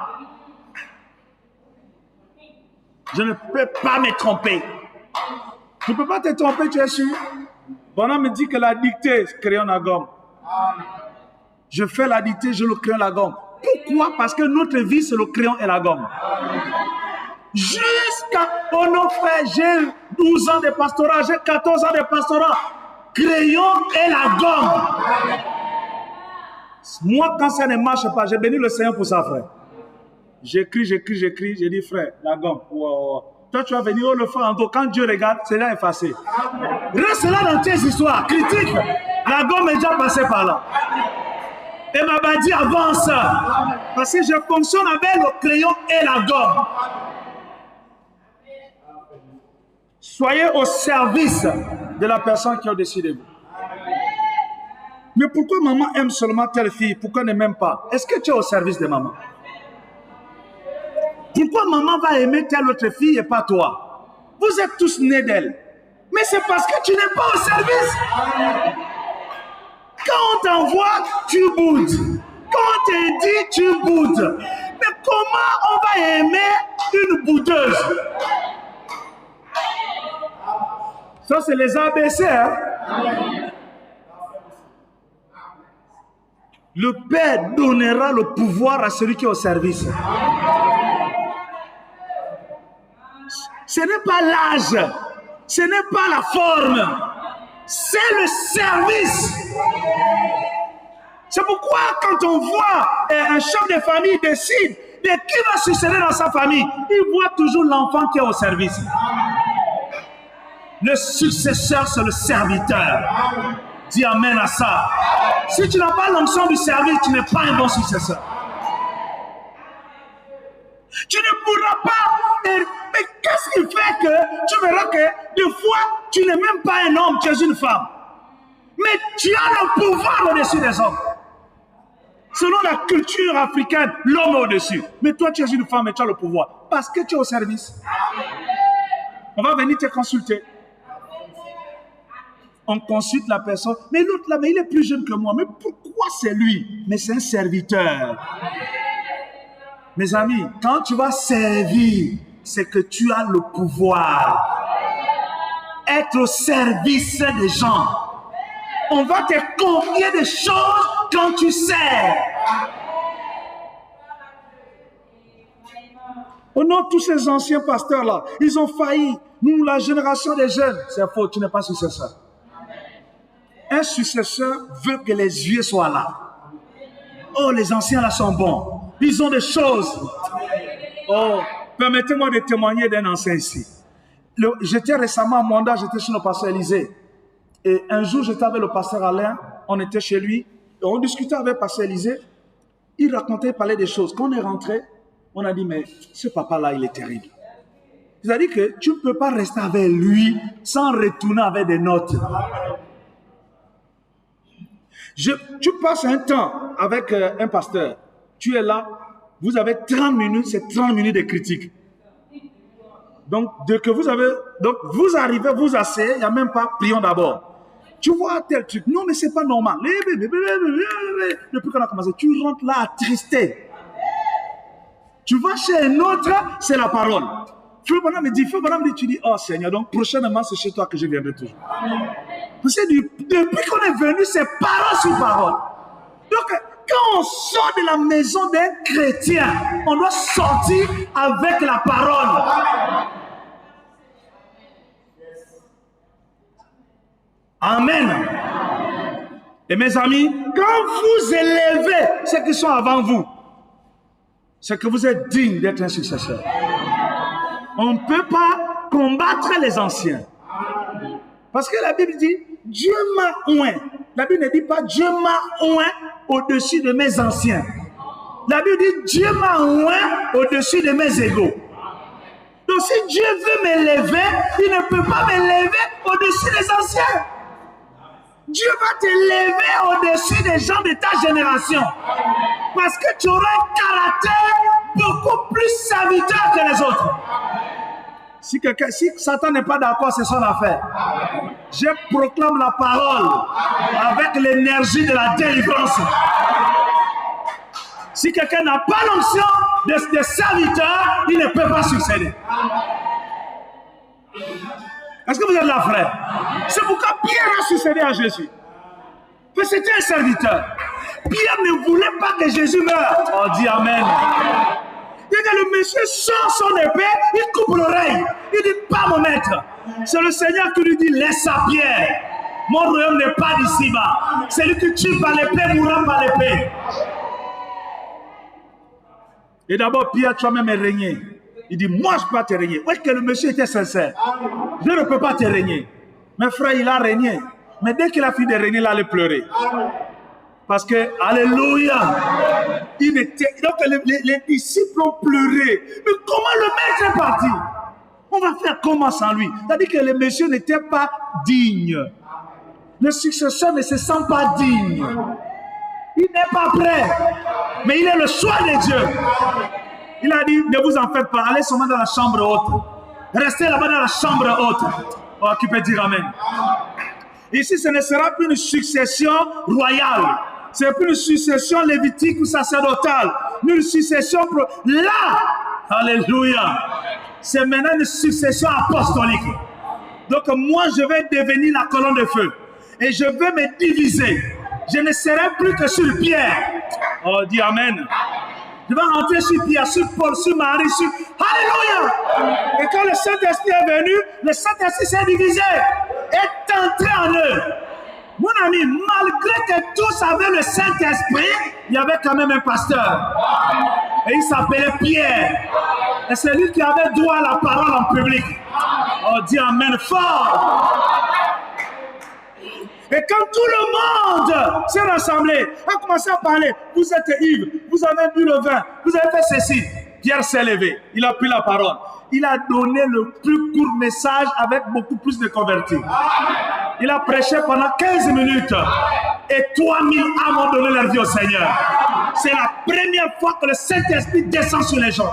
Je ne peux pas me tromper. Tu ne peux pas te tromper, tu es sûr? Bonhomme me dit que la dictée, crayon à gomme. Je fais la dictée, je le crayon à la gomme. Pourquoi? Parce que notre vie, c'est le crayon et la gomme. Jusqu'à... Oh non, frère, j'ai 12 ans de pastorat, j'ai 14 ans de pastorat. Crayon et la gomme. Moi, quand ça ne marche pas, j'ai béni le Seigneur pour ça, frère. J'écris, j'ai dit, frère, la gomme. Wow. Toi, tu vas venir le faire en dos. Quand Dieu regarde, c'est là effacé. Reste là dans tes histoires. Critique. La gomme est déjà passée par là. Et m'a dit avance. Parce que je fonctionne avec le crayon et la gomme. Soyez au service de la personne qui a décidé de vous. Mais pourquoi maman aime seulement telle fille? Pourquoi elle ne m'aime pas? Est-ce que tu es au service de maman? Pourquoi maman va aimer telle autre fille et pas toi? Vous êtes tous nés d'elle. Mais c'est parce que tu n'es pas au service. Quand on t'envoie, tu boudes. Quand on te dit, tu boudes. Mais comment on va aimer une boudeuse? Ça, c'est les ABC. Hein? Le Père donnera le pouvoir à celui qui est au service. Ce n'est pas l'âge, ce n'est pas la forme, c'est le service. C'est pourquoi quand on voit un chef de famille décide de qui va succéder dans sa famille, il voit toujours l'enfant qui est au service. Le successeur, c'est le serviteur. Dis amen à ça. Si tu n'as pas l'onction du service, tu n'es pas un bon successeur. Tu ne pourras pas. Mais qu'est-ce qui fait que tu verras que des fois, tu n'es même pas un homme, tu es une femme. Mais tu as le pouvoir au-dessus des hommes. Selon la culture africaine, l'homme est au-dessus. Mais toi, tu es une femme et tu as le pouvoir. Parce que tu es au service. On va venir te consulter. On consulte la personne. Mais l'autre là, mais il est plus jeune que moi. Mais pourquoi c'est lui? Mais c'est un serviteur. Mes amis, quand tu vas servir, c'est que tu as le pouvoir. Être au service des gens. On va te confier des choses quand tu sers. Oh non, tous ces anciens pasteurs-là, ils ont failli. Nous, la génération des jeunes, c'est faux, tu n'es pas successeur. Un successeur veut que les yeux soient là. Oh, les anciens là sont bons. Ils ont des choses. Oh, permettez-moi de témoigner d'un ancien ici. J'étais récemment à Mwanda, j'étais chez le pasteur Élisée. Et un jour, j'étais avec le pasteur Alain, on était chez lui, et on discutait avec le pasteur Élisée. Il racontait, il parlait des choses. Quand on est rentré, on a dit, mais ce papa-là, il est terrible. Il a dit que tu ne peux pas rester avec lui sans retourner avec des notes. Tu passes un temps avec un pasteur, tu es là, vous avez 30 minutes, c'est 30 minutes de critique. Donc, vous arrivez, vous asseyez, il n'y a même pas, prions d'abord. Tu vois tel truc, non mais c'est pas normal. Depuis qu'on a commencé, tu rentres là attristé. Tu vas chez un autre, c'est la parole. Frère Branham me dit, tu dis, oh Seigneur, donc prochainement c'est chez toi que je viendrai toujours. Parce que depuis qu'on est venu, c'est parole sur parole. Donc, quand on sort de la maison d'un chrétien, on doit sortir avec la parole. Amen. Et mes amis, quand vous élevez ceux qui sont avant vous, c'est que vous êtes digne d'être un successeur. On ne peut pas combattre les anciens. Parce que la Bible dit, Dieu m'a oint. La Bible ne dit pas, Dieu m'a oint au-dessus de mes anciens. La Bible dit, Dieu m'a oint au-dessus de mes égaux. Donc si Dieu veut m'élever, il ne peut pas m'élever au-dessus des anciens. Dieu va t'élever au-dessus des gens de ta génération. Parce que tu auras un caractère beaucoup plus serviteur que les autres. Si Satan n'est pas d'accord, c'est son affaire. Je proclame la parole avec l'énergie de la délivrance. Si quelqu'un n'a pas l'onction de serviteur, il ne peut pas succéder. Est-ce que vous êtes là, frère? C'est pourquoi Pierre a succédé à Jésus. Parce que c'était un serviteur. Pierre ne voulait pas que Jésus meure. On dit Amen. Et quand le monsieur sort son épée, il coupe l'oreille. Il dit, pas mon maître. C'est le Seigneur qui lui dit, laisse à Pierre. Mon royaume n'est pas d'ici-bas. Celui qui tue par l'épée mourra par l'épée. Et d'abord, Pierre, tu vas même régner. Il dit, moi, je ne peux pas te régner. Est-ce que le monsieur était sincère? Je ne peux pas te régner. Mais frère, il a régné. Mais dès qu'il a fini de régner, il allait pleurer. Parce que, alléluia, donc les disciples ont pleuré. Mais comment le maître est parti? On va faire comment sans lui? C'est-à-dire que le monsieur n'était pas digne. Le successeur ne se sent pas digne. Il n'est pas prêt. Mais il est le choix de Dieu. Il a dit, ne vous en faites pas, allez seulement dans la chambre haute. Restez là-bas dans la chambre haute. Oh, qui peut dire amen? Ici, ce ne sera plus une succession royale. Ce n'est plus une succession lévitique ou sacerdotale. Une succession... Là, alléluia, c'est maintenant une succession apostolique. Donc moi, je vais devenir la colonne de feu. Et je vais me diviser. Je ne serai plus que sur Pierre. Oh, dis amen. Je vais rentrer sur Pierre, sur Paul, sur Marie, sur... Alléluia! Et quand le Saint-Esprit est venu, le Saint-Esprit s'est divisé. Est entré en eux. Mon ami, malgré que tous avaient le Saint-Esprit, il y avait quand même un pasteur. Et il s'appelait Pierre. Et c'est lui qui avait droit à la parole en public. Oh, dis amen fort. Et quand tout le monde s'est rassemblé, a commencé à parler, vous êtes ivres, vous avez bu le vin, vous avez fait ceci. Pierre s'est levé, il a pris la parole. Il a donné le plus court message avec beaucoup plus de convertis. Il a prêché pendant 15 minutes. Et 3000 âmes ont donné leur vie au Seigneur. C'est la première fois que le Saint-Esprit descend sur les gens.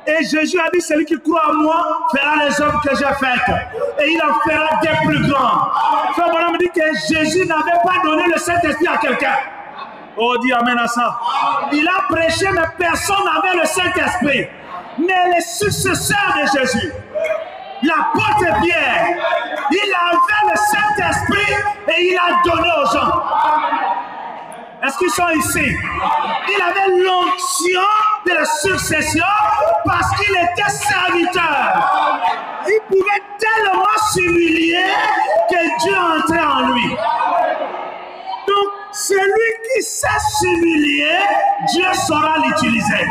Et Jésus a dit, celui qui croit en moi fera les œuvres que j'ai faites. Et il en fera des plus grands. Frère Branham me dit que Jésus n'avait pas donné le Saint-Esprit à quelqu'un. Oh, dis amen à ça. Il a prêché, mais personne n'avait le Saint-Esprit. Mais les successeurs de Jésus, l'apôtre Pierre, il avait le Saint-Esprit et il a donné aux gens. Est-ce qu'ils sont ici? Il avait l'onction de la succession parce qu'il était serviteur. Il pouvait tellement s'humilier que Dieu entrait en lui. Donc, celui qui sait s'humilier, Dieu saura l'utiliser.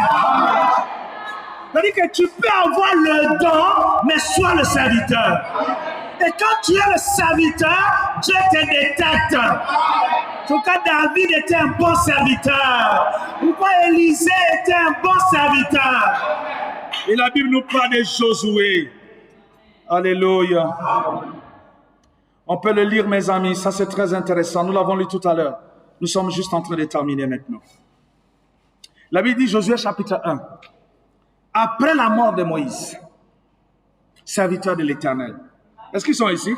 C'est-à-dire que tu peux avoir le don, mais sois le serviteur. Et quand tu es le serviteur, Dieu te détecte. Pourquoi David était un bon serviteur? Pourquoi Élisée était un bon serviteur? Et la Bible nous parle de Josué. Alléluia. On peut le lire, mes amis, ça c'est très intéressant. Nous l'avons lu tout à l'heure. Nous sommes juste en train de terminer maintenant. La Bible dit, Josué chapitre 1. Après la mort de Moïse, serviteur de l'Éternel. Est-ce qu'ils sont ici?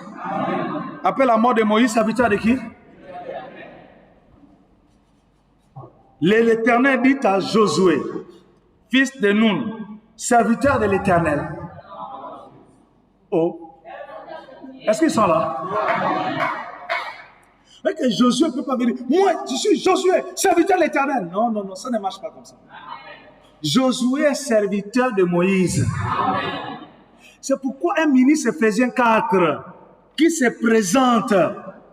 Après la mort de Moïse, serviteur de qui? L'Éternel dit à Josué, fils de Nun, serviteur de l'Éternel. Oh, est-ce qu'ils sont là? Mais que Josué ne peut pas venir. Moi, je suis Josué, serviteur de l'Éternel. Non, non, non, ça ne marche pas comme ça. Josué est serviteur de Moïse. C'est pourquoi un ministre Éphésiens 4 qui se présente,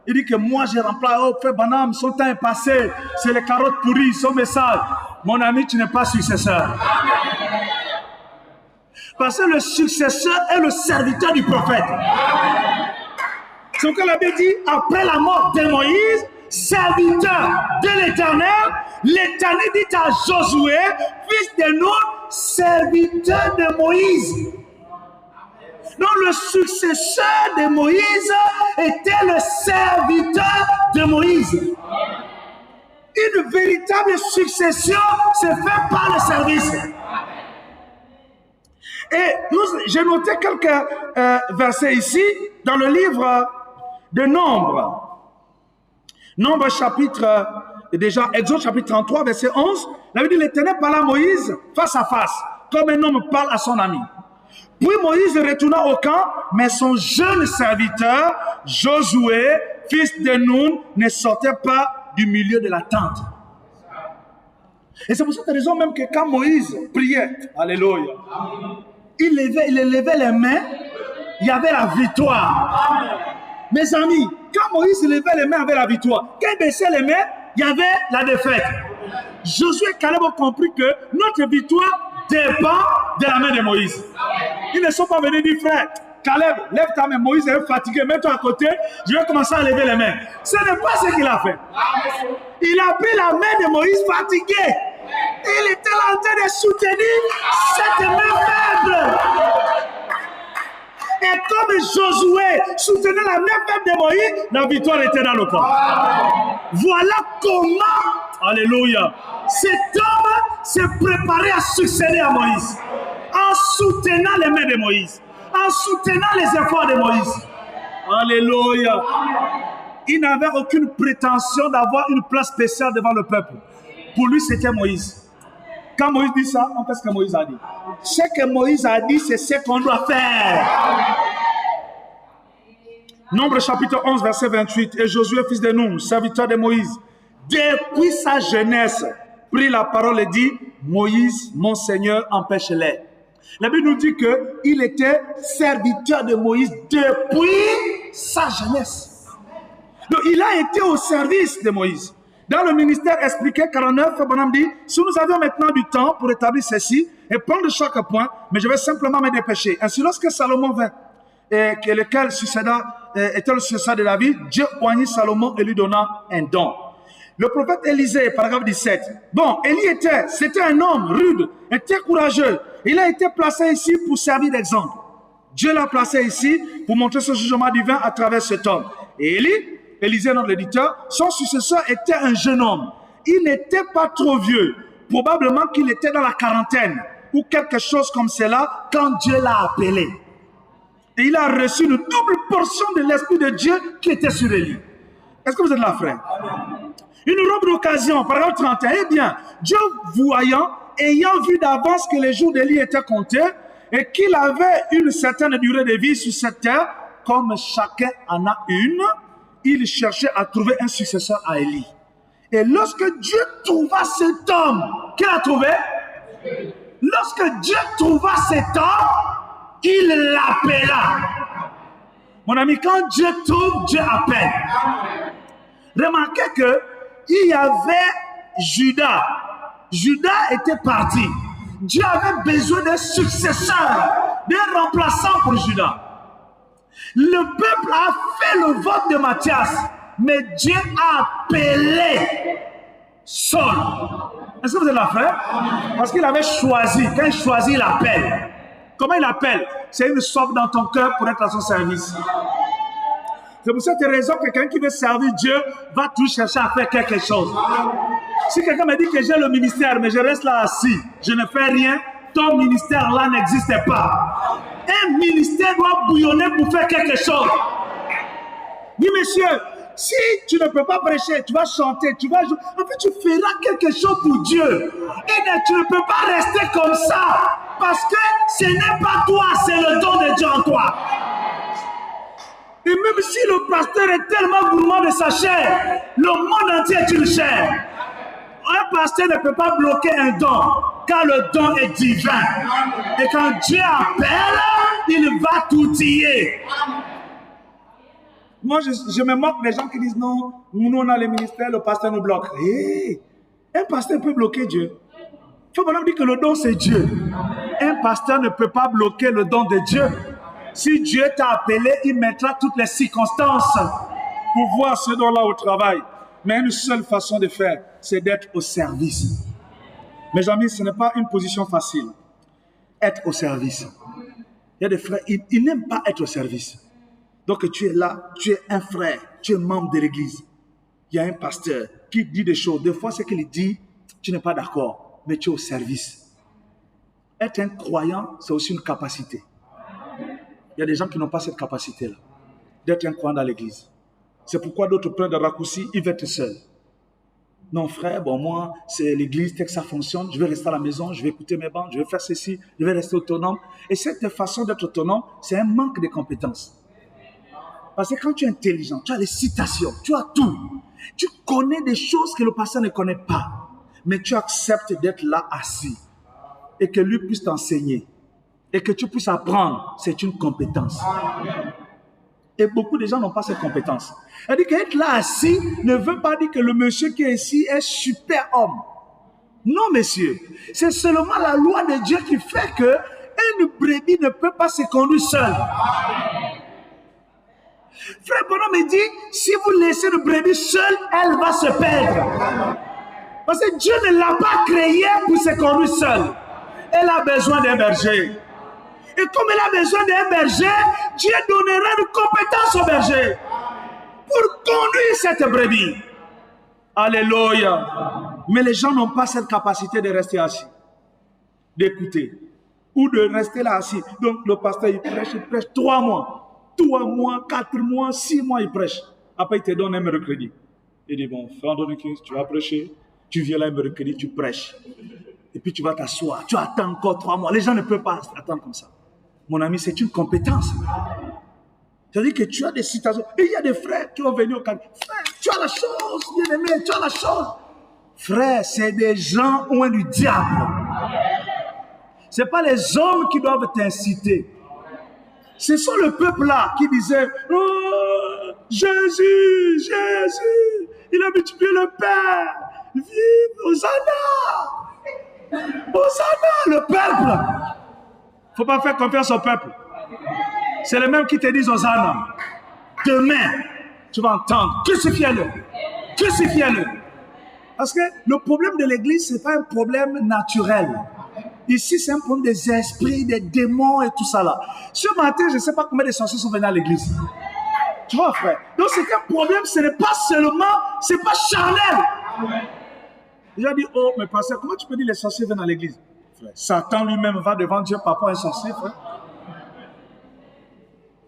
il dit que moi je remplace, oh frère Branham, son temps est passé, c'est les carottes pourries, son message. Mon ami, tu n'es pas successeur. Parce que le successeur est le serviteur du prophète. C'est ce que la Bible dit, après la mort de Moïse, serviteur de l'Éternel, l'Éternel dit à Josué, fils de Nun, serviteur de Moïse. Donc le successeur de Moïse était le serviteur de Moïse. Une véritable succession se fait par le service. Et j'ai noté quelques versets ici dans le livre de Nombres. Nombre chapitre, déjà Exode chapitre 33, verset 11. La Bible dit, l'Éternel parla à Moïse face à face, comme un homme parle à son ami. Puis Moïse retourna au camp, mais son jeune serviteur, Josué, fils de Nun, ne sortait pas du milieu de la tente. Et c'est pour cette raison même que quand Moïse priait, alléluia, il élevait les mains, il y avait la victoire. Mes amis, quand Moïse levait les mains avec la victoire, quand il baissait les mains, il y avait la défaite. Josué et Caleb ont compris que notre victoire dépend de la main de Moïse. Ils ne sont pas venus dire, frère, Caleb, lève ta main. Moïse est fatigué, mets-toi à côté. Je vais commencer à lever les mains. Ce n'est pas ce qu'il a fait. Il a pris la main de Moïse fatigué. Il était là en train de soutenir cette main faible. Et comme Josué soutenait la main faible de Moïse, la victoire était dans le camp. Voilà comment, alléluia, cet homme s'est préparé à succéder à Moïse. En soutenant les mains de Moïse. En soutenant les efforts de Moïse. Alléluia. Il n'avait aucune prétention d'avoir une place spéciale devant le peuple. Pour lui, c'était Moïse. Quand Moïse dit ça, on fait ce que Moïse a dit. Ce que Moïse a dit, c'est ce qu'on doit faire. Nombre chapitre 11, verset 28. Et Josué, fils de Nun, serviteur de Moïse, depuis sa jeunesse, prit la parole et dit, Moïse, mon Seigneur, empêche-les. La Bible nous dit qu'il était serviteur de Moïse depuis sa jeunesse. Donc, il a été au service de Moïse. Dans le ministère expliqué 49, Bonhomme dit, si nous avions maintenant du temps pour établir ceci et prendre chaque point, mais je vais simplement me dépêcher. Ainsi, lorsque Salomon vint, et lequel était le successeur de David, Dieu oignit Salomon et lui donna un don. Le prophète Élisée, paragraphe 17. Bon, Élie c'était un homme rude, était courageux. Il a été placé ici pour servir d'exemple. Dieu l'a placé ici pour montrer ce jugement divin à travers cet homme. Et Élisée, notre éditeur, son successeur était un jeune homme. Il n'était pas trop vieux. Probablement qu'il était dans la quarantaine ou quelque chose comme cela quand Dieu l'a appelé. Et il a reçu une double portion de l'Esprit de Dieu qui était sur Élie. Est-ce que vous êtes là, frère? Une robe d'occasion, paragraphe 31. Eh bien, Dieu voyant, ayant vu d'avance que les jours d'Élie étaient comptés et qu'il avait une certaine durée de vie sur cette terre, comme chacun en a une, il cherchait à trouver un successeur à Élie. Et lorsque Dieu trouva cet homme, qu'il a trouvé? Lorsque Dieu trouva cet homme, il l'appela. Mon ami, quand Dieu trouve, Dieu appelle. Remarquez qu'il y avait Judas. Judas était parti. Dieu avait besoin d'un successeur, d'un remplaçant pour Judas. Le peuple a fait le vote de Matthias, mais Dieu a appelé Saul. Est-ce que vous êtes là, frère? Parce qu'il avait choisi. Quand il choisit, il appelle. Comment il appelle? C'est une soif dans ton cœur pour être à son service. C'est pour cette raison que quelqu'un qui veut servir Dieu va toujours chercher à faire quelque chose. Si quelqu'un me dit que j'ai le ministère, mais je reste là assis, je ne fais rien, ton ministère là n'existe pas. Un ministère doit bouillonner pour faire quelque chose. Dis, monsieur, si tu ne peux pas prêcher, tu vas chanter, tu vas jouer, en fait, tu feras quelque chose pour Dieu. Et tu ne peux pas rester comme ça, parce que ce n'est pas toi, c'est le don de Dieu en toi. Et même si le pasteur est tellement gourmand de sa chair, le monde entier est une chair. Un pasteur ne peut pas bloquer un don, car le don est divin. Et quand Dieu appelle, il va tout dire. Moi, je me moque des gens qui disent non, nous on a le ministère, le pasteur nous bloque. Hey, un pasteur peut bloquer Dieu. Il faut vraiment dire que le don c'est Dieu. Un pasteur ne peut pas bloquer le don de Dieu. Si Dieu t'a appelé, il mettra toutes les circonstances pour voir ce don-là au travail. Mais une seule façon de faire, c'est d'être au service. Mes amis, ce n'est pas une position facile. Être au service. Il y a des frères, ils n'aiment pas être au service. Donc tu es là, tu es un frère, tu es membre de l'église. Il y a un pasteur qui dit des choses. Des fois, ce qu'il dit, tu n'es pas d'accord, mais tu es au service. Être un croyant, c'est aussi une capacité. Il y a des gens qui n'ont pas cette capacité-là, d'être un croyant dans l'église. C'est pourquoi d'autres prennent des raccourcis, ils veulent être seuls. Non, frère, bon, moi, c'est l'église, tel que ça fonctionne, je vais rester à la maison, je vais écouter mes bancs, je vais faire ceci, je vais rester autonome. Et cette façon d'être autonome, c'est un manque de compétences. Parce que quand tu es intelligent, tu as les citations, tu as tout. Tu connais des choses que le pasteur ne connaît pas. Mais tu acceptes d'être là assis et que lui puisse t'enseigner. Et que tu puisses apprendre, c'est une compétence. Et beaucoup de gens n'ont pas cette compétence. C'est-à-dire qu'être là assis ne veut pas dire que le monsieur qui est ici est super homme. Non, messieurs. C'est seulement la loi de Dieu qui fait que un brebis ne peut pas se conduire seule. Frère Bonhomme me dit, si vous laissez le brebis seul, elle va se perdre. Parce que Dieu ne l'a pas créée pour se conduire seule. Elle a besoin d'un berger. Et comme elle a besoin d'un berger, Dieu donnera une compétence au berger pour conduire cette brebis. Alléluia. Mais les gens n'ont pas cette capacité de rester assis, d'écouter, ou de rester là assis. Donc le pasteur, il prêche 3 mois. 3 mois, 4 mois, 6 mois, il prêche. Après, il te donne un mercredi. Il dit, bon, frère Andonikus, tu vas prêcher. Tu viens là un mercredi, tu prêches. Et puis tu vas t'asseoir. Tu attends encore 3 mois. Les gens ne peuvent pas attendre comme ça. Mon ami, c'est une compétence. C'est-à-dire que tu as des situations. Et il y a des frères qui vont venir au cadre. Frère, tu as la chose, bien aimé, tu as la chose. Frère, c'est des gens loin du diable. Ce n'est pas les hommes qui doivent t'inciter. Ce sont le peuple là qui disait, oh, Jésus, Jésus, il a multiplié le Père. Vive Hosanna! Hosanna, le peuple! Il ne faut pas faire confiance au peuple. C'est les mêmes qui te disent Hosanna. Demain, tu vas entendre, crucifiez-le. Crucifiez-le. Parce que le problème de l'église, ce n'est pas un problème naturel. Ici, c'est un problème des esprits, des démons et tout ça là. Ce matin, je ne sais pas combien de sorciers sont venus à l'église. Tu vois, frère? Donc, c'est un problème, ce n'est pas seulement, ce n'est pas charnel. Il a dit, oh, mais pasteur, comment tu peux dire les sorciers viennent à l'église? Satan lui-même va devant Dieu, papa, un sorcier, frère.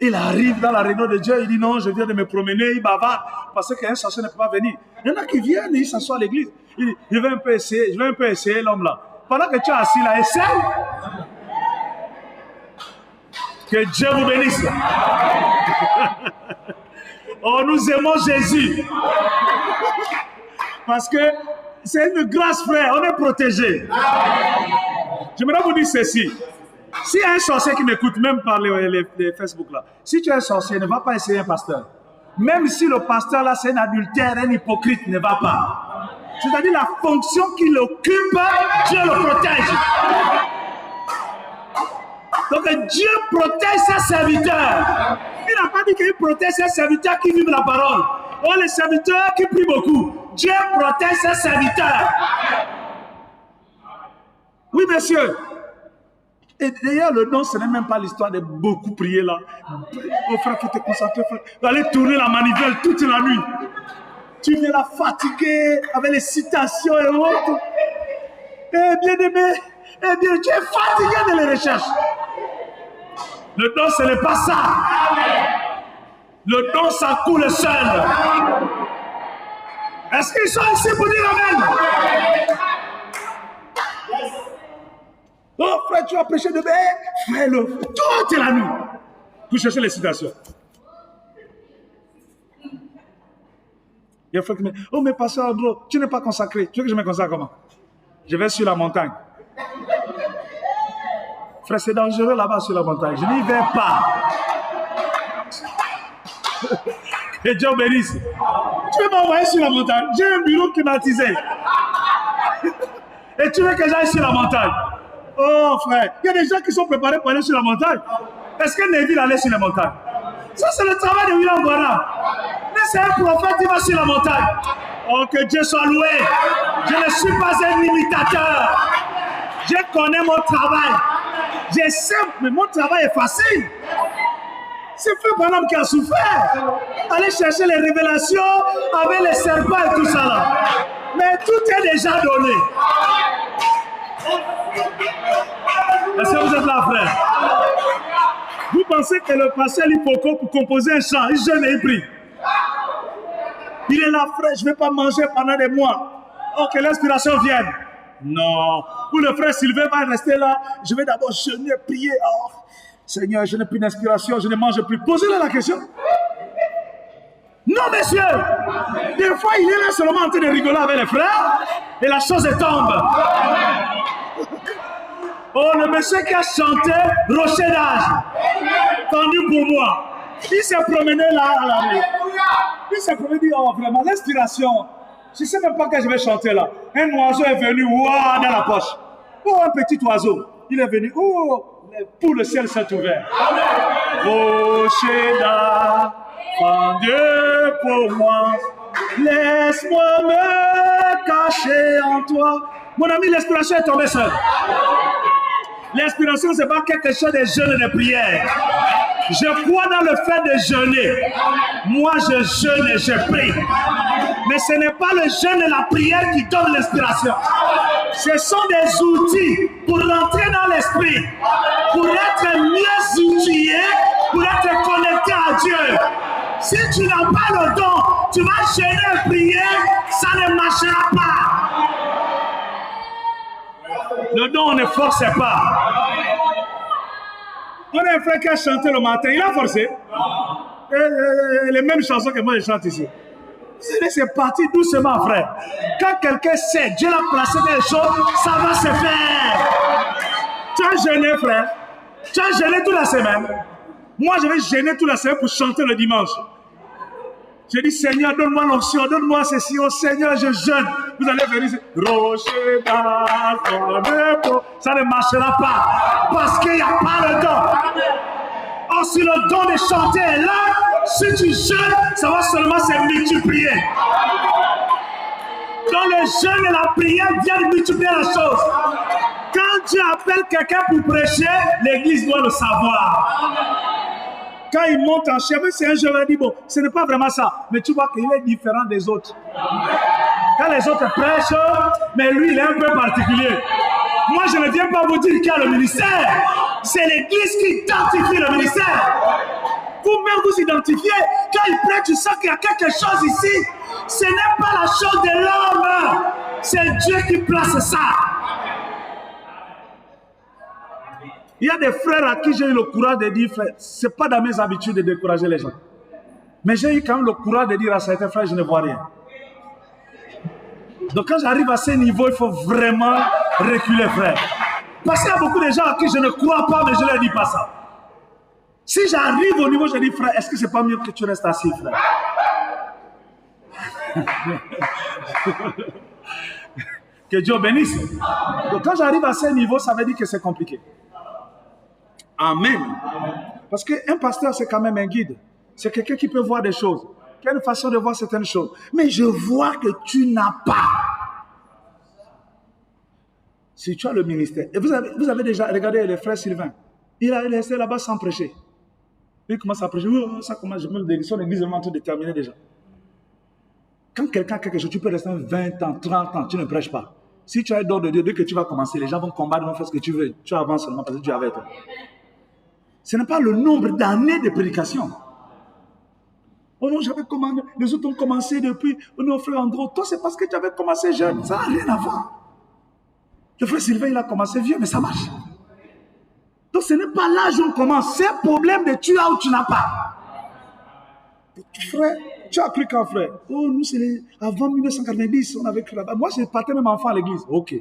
Il arrive dans la réunion de Dieu, il dit non, je viens de me promener, il bavarde, parce qu'un sorcier ne peut pas venir. Il y en a qui viennent et ils s'assoient à l'église. Il dit, je vais un peu essayer l'homme là. Pendant que tu es assis là, essaye. Que Dieu vous bénisse. Oh, nous aimons Jésus. Parce que c'est une grâce, frère, on est protégé. J'aimerais vous dire ceci. S'il y a un sorcier qui m'écoute, même par les Facebook là, si tu es un sorcier, ne va pas essayer un pasteur. Même si le pasteur là, c'est un adultère, un hypocrite, ne va pas. C'est-à-dire la fonction qu'il occupe, Dieu le protège. Donc Dieu protège ses serviteurs. Il n'a pas dit qu'il protège ses serviteurs qui vivent la parole. Oh, les serviteurs qui prient beaucoup. Dieu protège ses serviteurs. Oui, monsieur. Et d'ailleurs, le don, ce n'est même pas l'histoire de beaucoup prier là. Oh frère, il faut te concentrer, frère. Aller tourner la manivelle toute la nuit. Tu viens là fatigué avec les citations et autres. Eh bien aimé, eh bien, tu es fatigué de les recherches. Le don, ce n'est pas ça. Le don, ça coule seul. Est-ce qu'ils sont ici pour dire amen? Oh frère, tu as prêché de frère, toute la nuit pour chercher les citations. Il y a un frère qui me dit, oh mais pasteur Andro, tu n'es pas consacré. Tu veux que je me consacre comment? Je vais sur la montagne. Frère, c'est dangereux là-bas sur la montagne. Je n'y vais pas. Et Dieu bénisse. Tu veux m'envoyer sur la montagne? J'ai un bureau climatisé. Et tu veux que j'aille sur la montagne? Oh frère, il y a des gens qui sont préparés pour aller sur la montagne. Est-ce que Neville allait sur la montagne? Ça, c'est le travail de William Branham. Mais c'est un prophète qui va sur la montagne. Oh, que Dieu soit loué. Je ne suis pas un imitateur. Je connais mon travail. Je sais, mais mon travail est facile. C'est Frère Branham qui a souffert. Aller chercher les révélations avec les serpents et tout ça là. Mais tout est déjà donné. Est-ce que vous êtes là, frère? Vous pensez que le pasteur Lipoko pour composer un chant, il jeûne et il prie. Il est là, frère, je ne vais pas manger pendant des mois. Oh, que l'inspiration vienne. Non. Ou le frère Sylvain va rester là, je vais d'abord jeûner, prier. Oh, Seigneur, je n'ai plus d'inspiration, je ne mange plus. Posez-le la question. Non, messieurs. Des fois, il est là seulement en train de rigoler avec les frères et la chose tombe. Oh, le monsieur qui a chanté Rocher d'âge, tendu pour moi. Il s'est promené là à la rue. Il s'est promené, dit, oh vraiment, l'inspiration. Je ne sais même pas que je vais chanter là. Un oiseau est venu, waouh, dans la poche. Oh, un petit oiseau. Il est venu, oh, pour le ciel s'est ouvert. Rocher d'Afrique, Dieu pour moi, laisse-moi me cacher en toi. Mon ami, l'inspiration est tombée seule. L'inspiration, ce n'est pas quelque chose de jeûne et de prière. Je crois dans le fait de jeûner. Moi, je jeûne et je prie. Mais ce n'est pas le jeûne et la prière qui donnent l'inspiration. Ce sont des outils pour rentrer dans l'esprit, pour être mieux outillé, pour être connecté à Dieu. Si tu n'as pas le don, tu vas jeûner et prier, ça ne marchera pas. Le don, on ne force pas. On a un frère qui a chanté le matin, il a forcé. Les mêmes chansons que moi je chante ici. C'est parti doucement, frère. Quand quelqu'un sait, Dieu l'a placé des choses, ça va se faire. Tu as jeûné, frère. Tu as jeûné toute la semaine. Moi, je vais jeûner toute la semaine pour chanter le dimanche. Je dis, Seigneur, donne-moi l'onction, donne-moi ceci. Oh Seigneur, je jeûne. Vous allez venir, rocher d'Afrique. Ça ne marchera pas. Parce qu'il n'y a pas le don. Or, si le don de chanter est là, si tu jeûnes, ça va seulement se multiplier. Donc le jeûne et la prière viennent multiplier la chose. Quand Dieu appelle quelqu'un pour prêcher, l'église doit le savoir. Quand il monte en chef, c'est un jeune dit, bon, ce n'est pas vraiment ça. Mais tu vois qu'il est différent des autres. Quand les autres prêchent, mais lui, il est un peu particulier. Moi, je ne viens pas vous dire qu'il y a le ministère. C'est l'église qui identifie le ministère. Vous-même vous identifiez. Quand il prêche, tu sens qu'il y a quelque chose ici. Ce n'est pas la chose de l'homme. C'est Dieu qui place ça. Il y a des frères à qui j'ai eu le courage de dire, frère, ce n'est pas dans mes habitudes de décourager les gens. Mais j'ai eu quand même le courage de dire à certains frères, je ne vois rien. Donc quand j'arrive à ce niveau, il faut vraiment reculer, frère. Parce qu'il y a beaucoup de gens à qui je ne crois pas, mais je ne leur dis pas ça. Si j'arrive au niveau, je dis, frère, est-ce que ce n'est pas mieux que tu restes assis, frère? Que Dieu bénisse. Donc quand j'arrive à ce niveau, ça veut dire que c'est compliqué. Amen. Parce qu'un pasteur, c'est quand même un guide. C'est quelqu'un qui peut voir des choses, qui a une façon de voir certaines choses. Mais je vois que tu n'as pas. Si tu as le ministère, et vous avez déjà regardé le frère Sylvain, il a resté là-bas sans prêcher. Il commence à prêcher, ça commence, son église est en train de terminer déjà. Quand quelqu'un a quelque chose, tu peux rester 20 ans, 30 ans, tu ne prêches pas. Si tu as le don de Dieu, dès que tu vas commencer, les gens vont combattre, vont faire ce que tu veux. Tu avances seulement parce que Dieu est avec toi. Ce n'est pas le nombre d'années de prédication. Oh non, j'avais commencé, les autres ont commencé depuis, oh non, frère, en gros, toi c'est parce que tu avais commencé jeune, ça n'a rien à voir. Le frère Sylvain, il a commencé vieux, mais ça marche. Donc ce n'est pas l'âge où on commence, c'est un problème de tu as ou tu n'as pas. Frère, tu as cru quand, frère? Oh, nous, c'est avant 1990, on avait cru là-bas. Moi, je partais même enfant à l'église. Ok.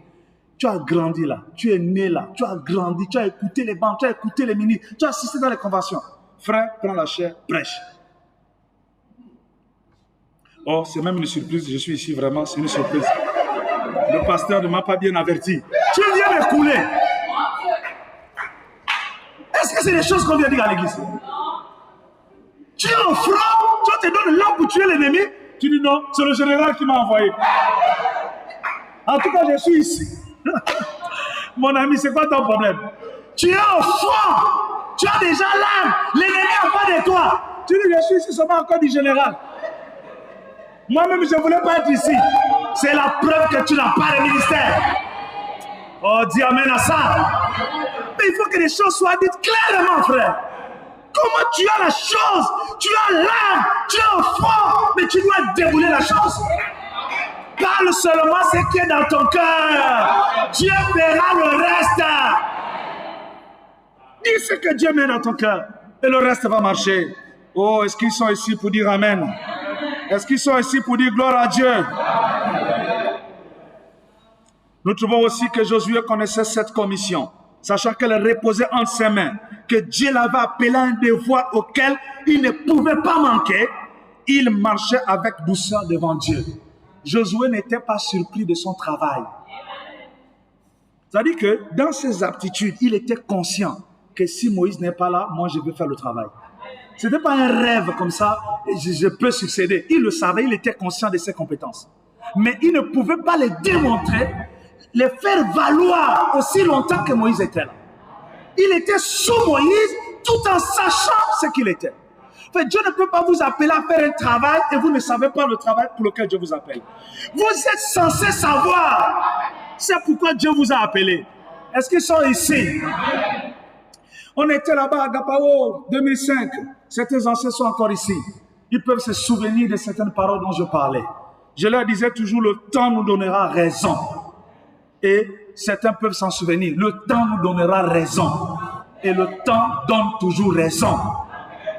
Tu as grandi là, tu es né là, tu as grandi, tu as écouté les bancs, tu as écouté les ministres, tu as assisté dans les conventions. Frère, prends la chair, prêche. Oh, c'est même une surprise, je suis ici vraiment, c'est une surprise. Le pasteur ne m'a pas bien averti. Tu viens m'écouler. Est-ce que c'est des choses qu'on vient dire à l'église? Tu es au front, tu te donnes l'homme pour tuer l'ennemi. Tu dis non, c'est le général qui m'a envoyé. En tout cas, je suis ici. Mon ami, c'est quoi ton problème? Tu es au front, tu as déjà l'âme, l'ennemi en bas de toi. Tu dis, je suis ici seulement encore du général. Moi-même, je ne voulais pas être ici. C'est la preuve que tu n'as pas de ministère. Oh, dis amen à ça. Mais il faut que les choses soient dites clairement, frère. Comment tu as la chose, tu as l'âme, tu es au fond, mais tu dois débouler la chose. Parle seulement ce qui est dans ton cœur. Dieu verra le reste. Dis ce que Dieu met dans ton cœur et le reste va marcher. Oh, est-ce qu'ils sont ici pour dire amen? Est-ce qu'ils sont ici pour dire gloire à Dieu? Nous trouvons aussi que Josué connaissait cette commission, sachant qu'elle reposait entre ses mains, que Dieu l'avait appelé à un devoir auquel il ne pouvait pas manquer. Il marchait avec douceur devant Dieu. Josué n'était pas surpris de son travail. C'est-à-dire que dans ses aptitudes, il était conscient que si Moïse n'est pas là, moi je vais faire le travail. Ce n'était pas un rêve comme ça, je peux succéder. Il le savait, il était conscient de ses compétences. Mais il ne pouvait pas les démontrer, les faire valoir aussi longtemps que Moïse était là. Il était sous Moïse tout en sachant ce qu'il était. Fait, Dieu ne peut pas vous appeler à faire un travail et vous ne savez pas le travail pour lequel Dieu vous appelle. Vous êtes censé savoir. C'est pourquoi Dieu vous a appelé. Est-ce qu'ils sont ici? On était là-bas à Agapao 2005. Certains anciens sont encore ici. Ils peuvent se souvenir de certaines paroles dont je parlais. Je leur disais toujours, le temps nous donnera raison. Et certains peuvent s'en souvenir. Le temps nous donnera raison. Et le temps donne toujours raison.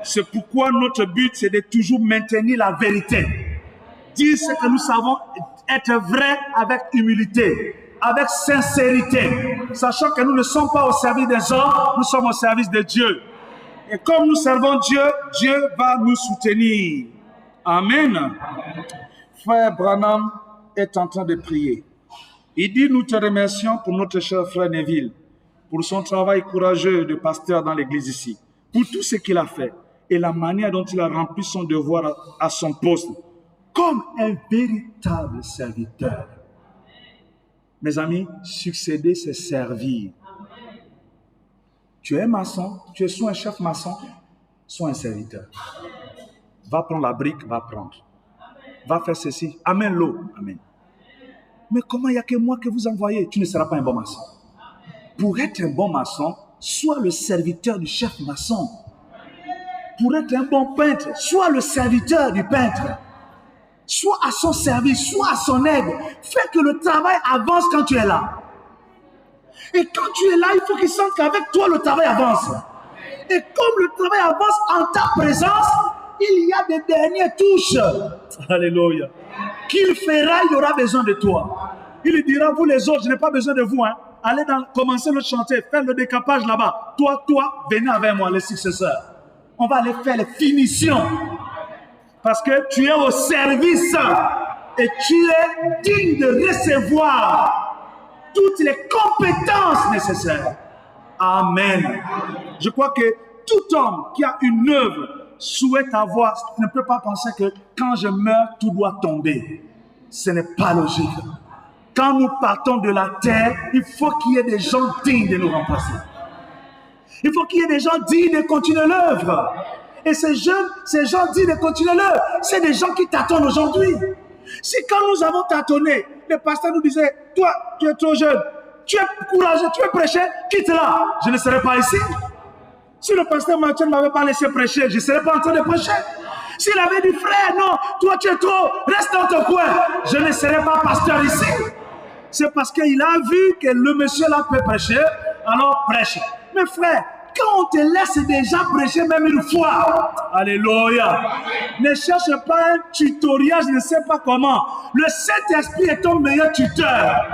C'est pourquoi notre but, c'est de toujours maintenir la vérité. Dire ce que nous savons être vrai avec humilité, avec sincérité, sachant que nous ne sommes pas au service des hommes, nous sommes au service de Dieu. Et comme nous servons Dieu, Dieu va nous soutenir. Amen. Frère Branham est en train de prier. Il dit, nous te remercions pour notre cher frère Neville, pour son travail courageux de pasteur dans l'église ici, pour tout ce qu'il a fait et la manière dont il a rempli son devoir à son poste, comme un véritable serviteur. Mes amis, succéder, c'est servir. Tu es maçon, tu es soit un chef maçon, soit un serviteur. Va prendre la brique, va prendre. Va faire ceci, amène l'eau, amen. Mais comment il n'y a que moi que vous envoyez? Tu ne seras pas un bon maçon. Pour être un bon maçon, sois le serviteur du chef maçon. Pour être un bon peintre, sois le serviteur du peintre. Sois à son service, sois à son aide. Fais que le travail avance quand tu es là. Et quand tu es là, il faut qu'il sente qu'avec toi, le travail avance. Et comme le travail avance en ta présence, il y a des dernières touches. Alléluia. Qu'il fera, il aura besoin de toi. Il lui dira, vous les autres, je n'ai pas besoin de vous. Allez commencer le chantier, faire le décapage là-bas. Toi, venez avec moi, les successeurs. On va aller faire les finitions. Parce que tu es au service et tu es digne de recevoir toutes les compétences nécessaires. Amen. Je crois que tout homme qui a une œuvre souhaite avoir, ne peut pas penser que quand je meurs, tout doit tomber. Ce n'est pas logique. Quand nous partons de la terre, il faut qu'il y ait des gens dignes de nous remplacer. Il faut qu'il y ait des gens dignes de continuer l'œuvre. Et ces jeunes, ces gens dignes de continuer l'œuvre, c'est des gens qui tâtonnent aujourd'hui. Si quand nous avons tâtonné, le pasteur nous disait, toi, tu es trop jeune, tu es courageux, tu es prêché, quitte-la. Je ne serai pas ici. Si le pasteur Mathieu ne m'avait pas laissé prêcher, je ne serais pas en train de prêcher. S'il avait dit, frère, non, toi tu es trop, reste dans ton coin, je ne serais pas pasteur ici. C'est parce qu'il a vu que le monsieur là peut prêcher, alors prêche. Mais frère, quand on te laisse déjà prêcher même une fois, alléluia, ne cherche pas un tutoriel, je ne sais pas comment. Le Saint-Esprit est ton meilleur tuteur.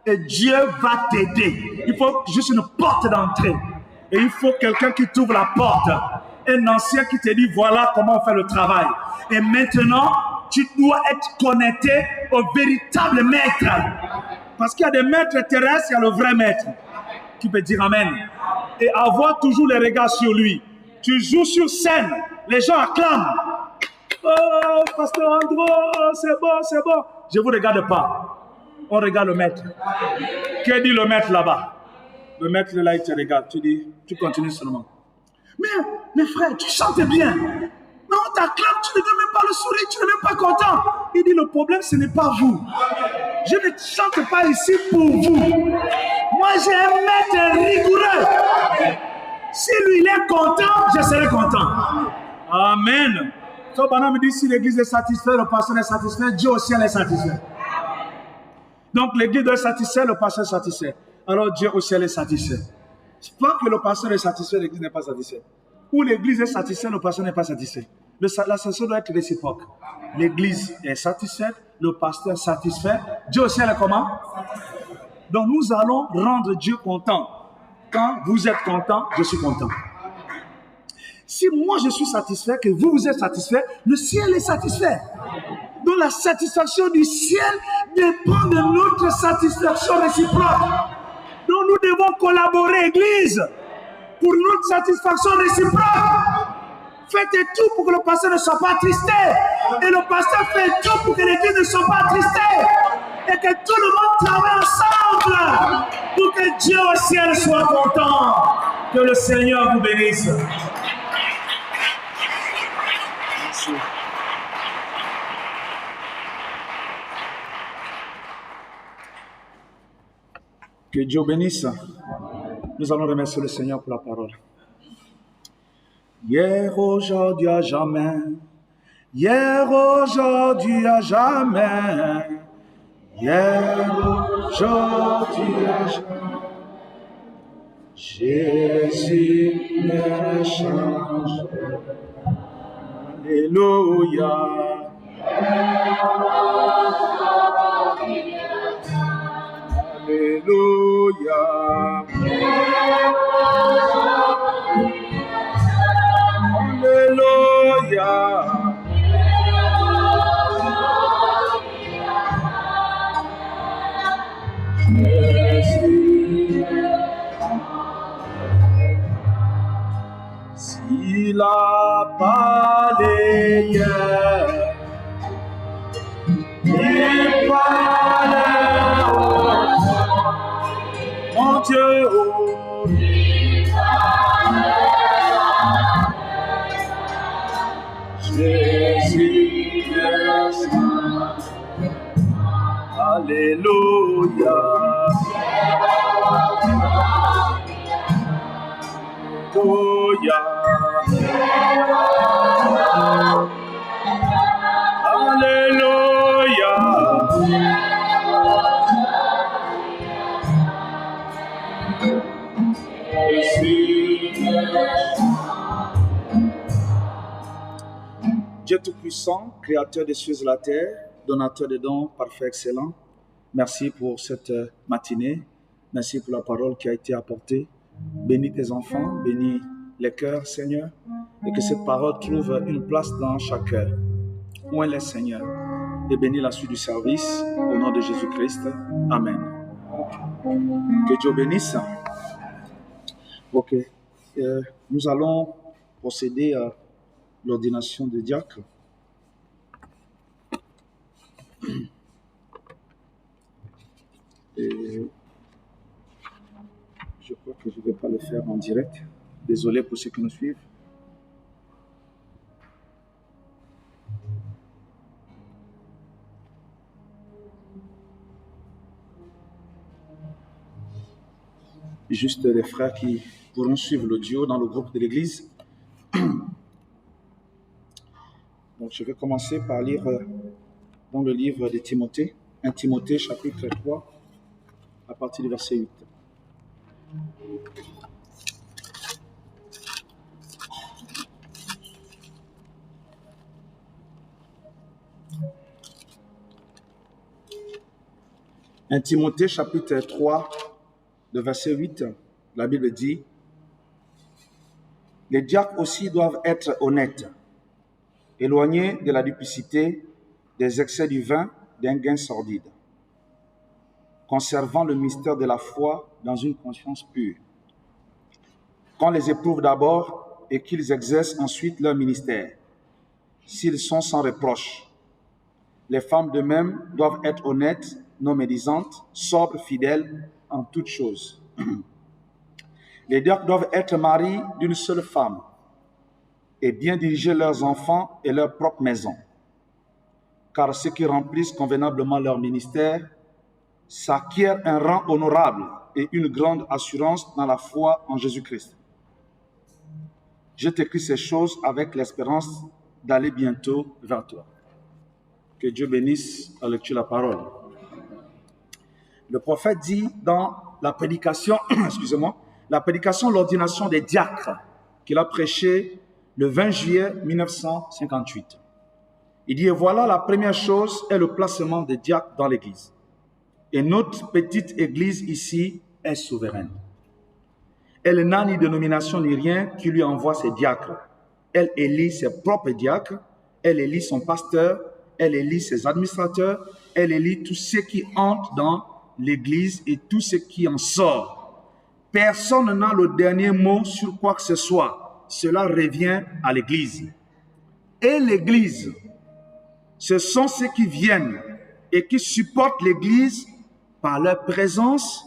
Et Dieu va t'aider. Il faut juste une porte d'entrée. Et il faut quelqu'un qui t'ouvre la porte. Un ancien qui te dit, voilà comment on fait le travail. Et maintenant, tu dois être connecté au véritable maître. Parce qu'il y a des maîtres terrestres, il y a le vrai maître. Qui peut dire Amen. Et avoir toujours les regards sur lui. Tu joues sur scène, les gens acclament. Oh, Pasteur Andro, c'est bon, c'est bon. Je ne vous regarde pas. On regarde le maître. Que dit le maître là-bas? Le maître là, il te regarde. Tu dis, tu continues seulement. Mais frère, tu chantes bien. Mais on t'acclame, tu ne veux même pas le sourire, tu n'es même pas content. Il dit, le problème, ce n'est pas vous. Je ne chante pas ici pour vous. Moi, j'ai un maître rigoureux. Si lui, il est content, je serai content. Amen. So, Bana me dit, si l'église est satisfaite, le pasteur est satisfait, Dieu aussi est satisfait. Donc, l'église doit être satisfaite, le pasteur est satisfait. Alors, Dieu au ciel est satisfait. C'est pas que le pasteur est satisfait, l'église n'est pas satisfaite. Ou l'église est satisfaite, le pasteur n'est pas satisfait. La satisfaction doit être réciproque. L'église est satisfaite, le pasteur est satisfait. Dieu au ciel est comment? Donc, nous allons rendre Dieu content. Quand vous êtes content, je suis content. Si moi je suis satisfait, que vous êtes satisfait, le ciel est satisfait. Donc, la satisfaction du ciel dépend de notre satisfaction réciproque. Donc nous devons collaborer, Église, pour notre satisfaction réciproque. Faites tout pour que le pasteur ne soit pas attristé. Et le pasteur fait tout pour que l'Église ne soit pas attristée. Et que tout le monde travaille ensemble pour que Dieu au ciel soit content. Que le Seigneur vous bénisse. Merci. Que Dieu bénisse. Nous allons remercier le Seigneur pour la parole. Hier, aujourd'hui, à jamais. Hier, aujourd'hui, à jamais. Hier, aujourd'hui, à jamais. Jésus ne change. Alléluia. Alléluia. Alléluia. S'il a parlé hier, il parlera. Mon Dieu, oh, il parlera. Jésus le Saint. Alléluia. Alléluia. Alléluia. Dieu Tout-Puissant, Créateur des cieux et de la terre, donateur des dons, parfait, excellent, merci pour cette matinée, merci pour la parole qui a été apportée. Bénis tes enfants, bénis les cœurs, Seigneur, et que cette parole trouve une place dans chaque cœur. Où elle est, Seigneur, et bénis la suite du service, au nom de Jésus-Christ. Amen. Que Dieu bénisse. Ok. Nous allons procéder à l'ordination de diacre. Et je crois que je ne vais pas le faire en direct. Désolé pour ceux qui nous suivent. Juste les frères qui pourront suivre l'audio dans le groupe de l'église. Donc, je vais commencer par lire dans le livre de Timothée, 1 Timothée chapitre 3, à partir du verset 8. « 1 Timothée chapitre 3, le verset 8, la Bible dit « Les diacres aussi doivent être honnêtes, éloignés de la duplicité, des excès du vin, d'un gain sordide, conservant le mystère de la foi dans une conscience pure. Qu'on les éprouve d'abord et qu'ils exercent ensuite leur ministère, s'ils sont sans reproche. Les femmes de même doivent être honnêtes, non médisantes, sobres, fidèles en toutes choses. Les diacres doivent être maris d'une seule femme et bien diriger leurs enfants et leur propre maison. Car ceux qui remplissent convenablement leur ministère s'acquièrent un rang honorable et une grande assurance dans la foi en Jésus-Christ. Je t'écris ces choses avec l'espérance d'aller bientôt vers toi. » Que Dieu bénisse la lecture de la parole. Le prophète dit dans la prédication, la prédication de l'ordination des diacres qu'il a prêché le 20 juillet 1958. Il dit, et voilà, la première chose est le placement des diacres dans l'église. Et notre petite église ici est souveraine. Elle n'a ni dénomination ni rien qui lui envoie ses diacres. Elle élit ses propres diacres, elle élit son pasteur, elle élit ses administrateurs, elle élit tous ceux qui entrent dans l'église et tous ceux qui en sortent. personne n'a le dernier mot sur quoi que ce soit. Cela revient à l'Église. Et l'Église, ce sont ceux qui viennent et qui supportent l'Église par leur présence,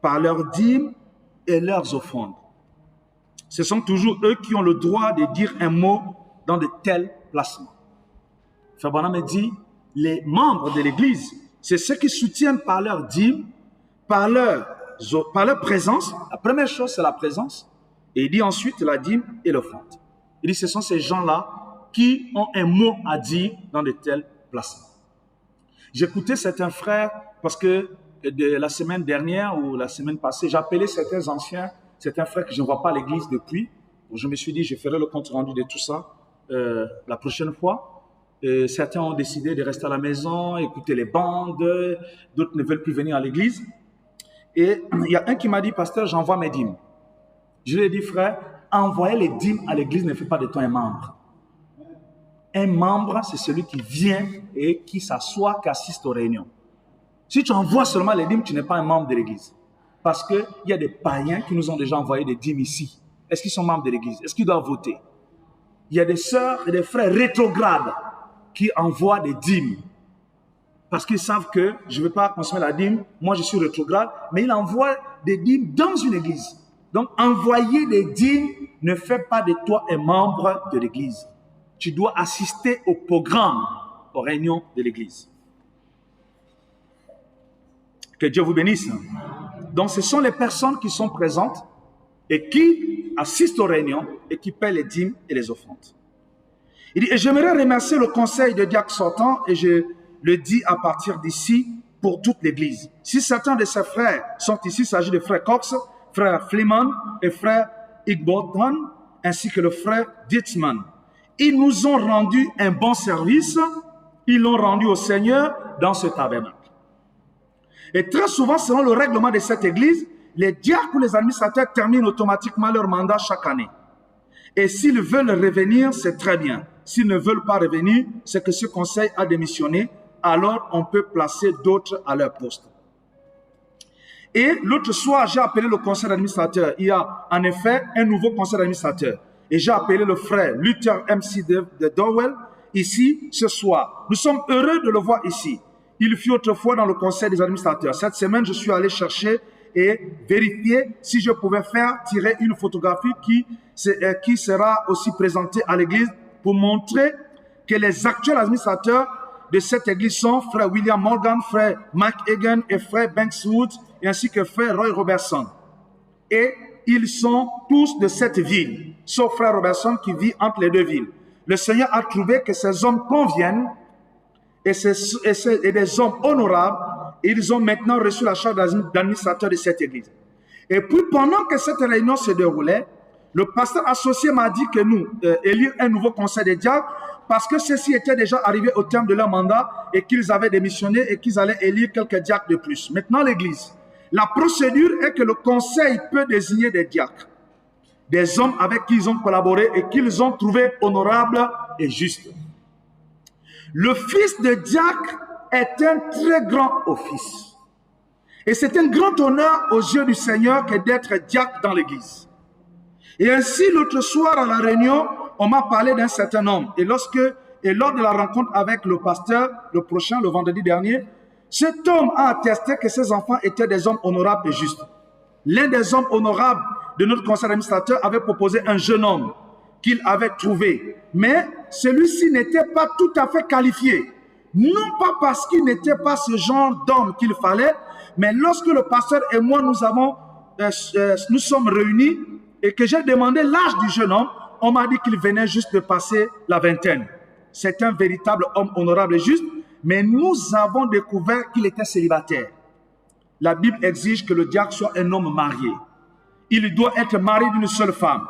par leurs dîmes et leurs offrandes. Ce sont toujours eux qui ont le droit de dire un mot dans de tels placements. Frère Branham me dit, les membres de l'Église, c'est ceux qui soutiennent par leur dîme, par leur présence. La première chose, c'est la présence. Et il dit ensuite la dîme et l'offrande. Il dit, ce sont ces gens-là qui ont un mot à dire dans de tels placements. J'écoutais certains frères, parce que de la semaine dernière ou la semaine passée, j'appelais certains anciens, certains frères que je ne vois pas à l'église depuis. Je me suis dit, je ferai le compte rendu de tout ça la prochaine fois. Et certains ont décidé de rester à la maison, écouter les bandes, d'autres ne veulent plus venir à l'église. Et il y a un qui m'a dit, pasteur, j'envoie mes dîmes. Je lui ai dit, frère, envoyer les dîmes à l'église ne fait pas de toi un membre. Un membre, c'est celui qui vient et qui s'assoit, qui assiste aux réunions. Si tu envoies seulement les dîmes, tu n'es pas un membre de l'église. Parce qu'il y a des païens qui nous ont déjà envoyé des dîmes ici. Est-ce qu'ils sont membres de l'église? Est-ce qu'ils doivent voter? Il y a des sœurs et des frères rétrogrades qui envoient des dîmes. Parce qu'ils savent que je ne veux pas consommer la dîme, moi je suis rétrograde, mais ils envoient des dîmes dans une église. Donc envoyer des dîmes ne fait pas de toi un membre de l'église. Tu dois assister au programme, aux réunions de l'église. Que Dieu vous bénisse. Donc ce sont les personnes qui sont présentes et qui assistent aux réunions et qui paient les dîmes et les offrandes. Il dit, et j'aimerais remercier le conseil de diacre sortant, et je le dis à partir d'ici pour toute l'Église. Si certains de ses frères sont ici, il s'agit de frère Cox, frère Fleeman et frère Igbotan, ainsi que le frère Dietzman. Ils nous ont rendu un bon service, ils l'ont rendu au Seigneur dans ce tabernacle. Et très souvent, selon le règlement de cette Église, les diacres ou les administrateurs terminent automatiquement leur mandat chaque année. Et s'ils veulent revenir, c'est très bien. S'ils ne veulent pas revenir, c'est que ce conseil a démissionné, alors on peut placer d'autres à leur poste. Et l'autre soir, j'ai appelé le conseil d'administrateur. Il y a en effet un nouveau conseil d'administrateur. Et j'ai appelé le frère Luther MC de Dowell ici ce soir. Nous sommes heureux de le voir ici. Il fut autrefois dans le conseil des administrateurs. Cette semaine, je suis allé chercher et vérifier si je pouvais faire tirer une photographie qui sera aussi présentée à l'église pour montrer que les actuels administrateurs de cette église sont frère William Morgan, frère Mike Hagan et frère Banks Wood, ainsi que frère Roy Robertson. Et ils sont tous de cette ville, sauf frère Robertson qui vit entre les deux villes. Le Seigneur a trouvé que ces hommes conviennent et des hommes honorables, et ils ont maintenant reçu la charge d'administrateur de cette église. Et puis pendant que cette réunion se déroulait, le pasteur associé m'a dit que nous élire un nouveau conseil des diacres parce que ceux-ci étaient déjà arrivés au terme de leur mandat et qu'ils avaient démissionné et qu'ils allaient élire quelques diacres de plus. Maintenant l'église, la procédure est que le conseil peut désigner des diacres, des hommes avec qui ils ont collaboré et qu'ils ont trouvé honorables et justes. Le fils de diacre est un très grand office. Et c'est un grand honneur aux yeux du Seigneur que d'être diacre dans l'église. Et ainsi, l'autre soir à la réunion, on m'a parlé d'un certain homme. Et lors de la rencontre avec le pasteur, le vendredi dernier, cet homme a attesté que ses enfants étaient des hommes honorables et justes. L'un des hommes honorables de notre conseil d'administrateur avait proposé un jeune homme qu'il avait trouvé. Mais celui-ci n'était pas tout à fait qualifié. Non pas parce qu'il n'était pas ce genre d'homme qu'il fallait, mais lorsque le pasteur et moi nous sommes réunis et que j'ai demandé l'âge du jeune homme, on m'a dit qu'il venait juste de passer la vingtaine. C'est un véritable homme honorable et juste, mais nous avons découvert qu'il était célibataire. La Bible exige que le diacre soit un homme marié. Il doit être marié d'une seule femme.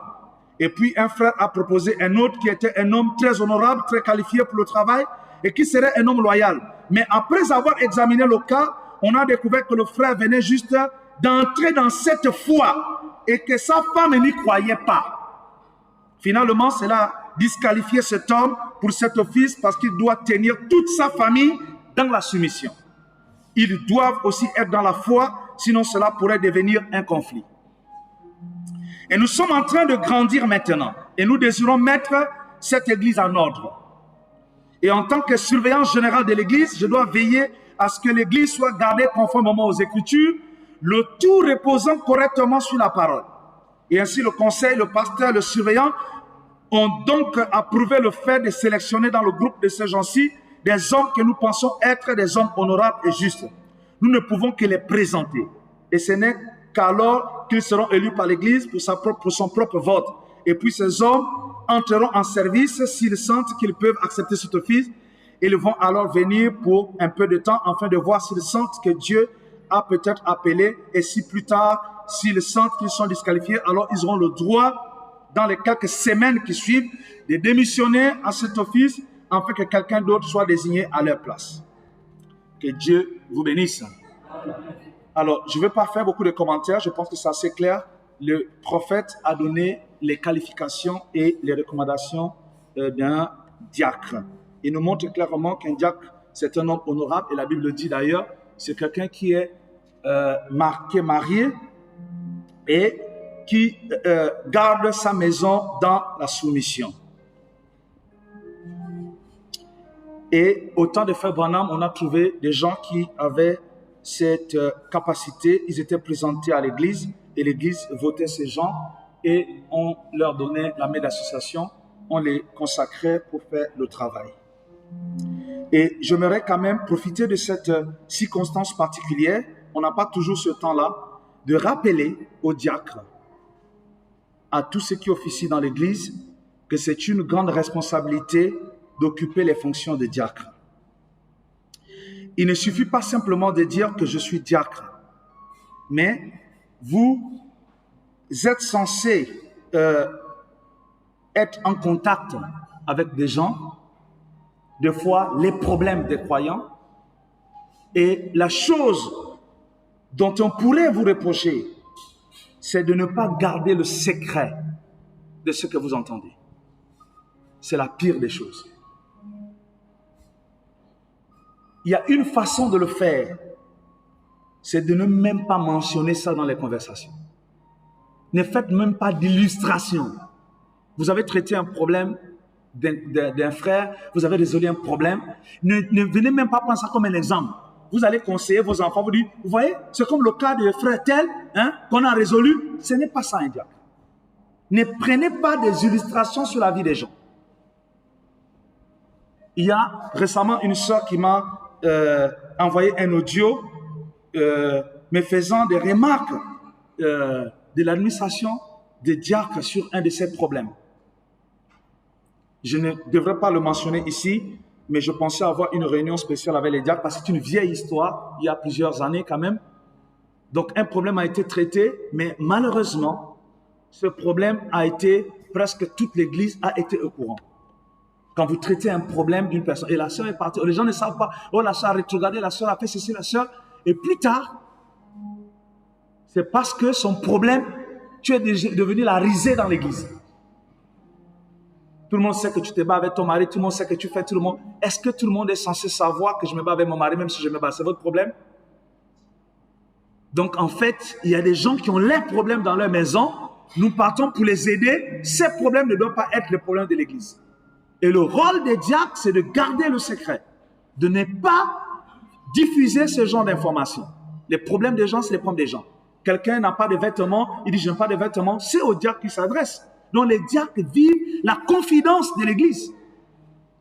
Et puis un frère a proposé un autre qui était un homme très honorable, très qualifié pour le travail et qui serait un homme loyal. Mais après avoir examiné le cas, on a découvert que le frère venait juste d'entrer dans cette foi et que sa femme n'y croyait pas. Finalement, cela a disqualifié cet homme pour cet office parce qu'il doit tenir toute sa famille dans la soumission. Ils doivent aussi être dans la foi, sinon cela pourrait devenir un conflit. Et nous sommes en train de grandir maintenant. Et nous désirons mettre cette église en ordre. Et en tant que surveillant général de l'église, je dois veiller à ce que l'église soit gardée conformément aux Écritures, le tout reposant correctement sur la parole. Et ainsi, le conseil, le pasteur, le surveillant ont donc approuvé le fait de sélectionner dans le groupe de ces gens-ci des hommes que nous pensons être des hommes honorables et justes. Nous ne pouvons que les présenter. Et ce n'est qu'alors qu'ils seront élus par l'Église pour son propre vote. Et puis ces hommes entreront en service s'ils sentent qu'ils peuvent accepter cet office. Ils vont alors venir pour un peu de temps afin de voir s'ils sentent que Dieu a peut-être appelé. Et si plus tard, s'ils sentent qu'ils sont disqualifiés, alors ils auront le droit, dans les quelques semaines qui suivent, de démissionner à cet office afin que quelqu'un d'autre soit désigné à leur place. Que Dieu vous bénisse. Alors, je ne vais pas faire beaucoup de commentaires, je pense que c'est assez clair. Le prophète a donné les qualifications et les recommandations d'un diacre. Il nous montre clairement qu'un diacre, c'est un homme honorable, et la Bible dit d'ailleurs, c'est quelqu'un qui est marié et qui garde sa maison dans la soumission. Et au temps de Frère Branham, on a trouvé des gens qui avaient cette capacité. Ils étaient présentés à l'église et l'église votait ces gens et on leur donnait la main d'association. On les consacrait pour faire le travail. Et j'aimerais quand même profiter de cette circonstance particulière. On n'a pas toujours ce temps-là de rappeler aux diacres, à tous ceux qui officient dans l'église, que c'est une grande responsabilité d'occuper les fonctions de diacre. Il ne suffit pas simplement de dire que je suis diacre, mais vous êtes censé être en contact avec des gens, des fois les problèmes des croyants, et la chose dont on pourrait vous reprocher, c'est de ne pas garder le secret de ce que vous entendez. C'est la pire des choses. Il y a une façon de le faire, c'est de ne même pas mentionner ça dans les conversations. Ne faites même pas d'illustration. Vous avez traité un problème d'un frère, vous avez résolu un problème, ne venez même pas prendre ça comme un exemple. Vous allez conseiller vos enfants, vous dites, vous voyez, c'est comme le cas de frère tel, qu'on a résolu, ce n'est pas ça un diacre. Ne prenez pas des illustrations sur la vie des gens. Il y a récemment une sœur qui m'a envoyé un audio me faisant des remarques de l'administration des diacres sur un de ces problèmes. Je ne devrais pas le mentionner ici, mais je pensais avoir une réunion spéciale avec les diacres parce que c'est une vieille histoire, il y a plusieurs années quand même. Donc un problème a été traité, mais malheureusement, ce problème a été, presque toute l'église a été au courant. Quand vous traitez un problème d'une personne, et la sœur est partie, les gens ne savent pas, oh la sœur a rétrogradé, la sœur a fait ceci, la sœur, et plus tard, c'est parce que son problème, tu es devenu la risée dans l'église. Tout le monde sait que tu te bats avec ton mari, tout le monde sait que tu fais tout le monde. Est-ce que tout le monde est censé savoir que je me bats avec mon mari, même si je me bats? C'est votre problème? Donc en fait, il y a des gens qui ont leurs problèmes dans leur maison, nous partons pour les aider. Ces problèmes ne doivent pas être les problèmes de l'église. Et le rôle des diacres, c'est de garder le secret, de ne pas diffuser ce genre d'informations. Les problèmes des gens, c'est les problèmes des gens. Quelqu'un n'a pas de vêtements, il dit « je n'ai pas de vêtements », c'est aux diacres qui s'adressent. Donc les diacres vivent la confidence de l'Église.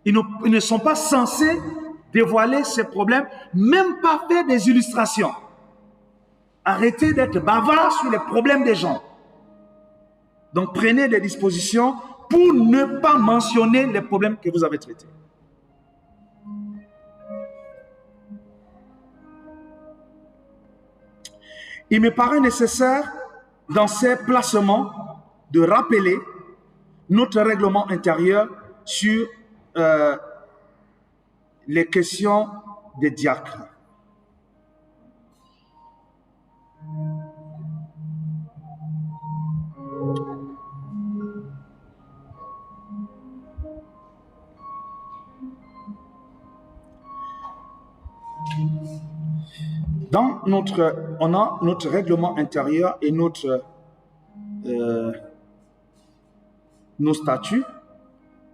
Ils ne sont pas censés dévoiler ces problèmes, même pas faire des illustrations. Arrêtez d'être bavards sur les problèmes des gens. Donc prenez des dispositions pour ne pas mentionner les problèmes que vous avez traités. Il me paraît nécessaire, dans ces placements, de rappeler notre règlement intérieur sur les questions des diacres. On a notre règlement intérieur et notre nos statuts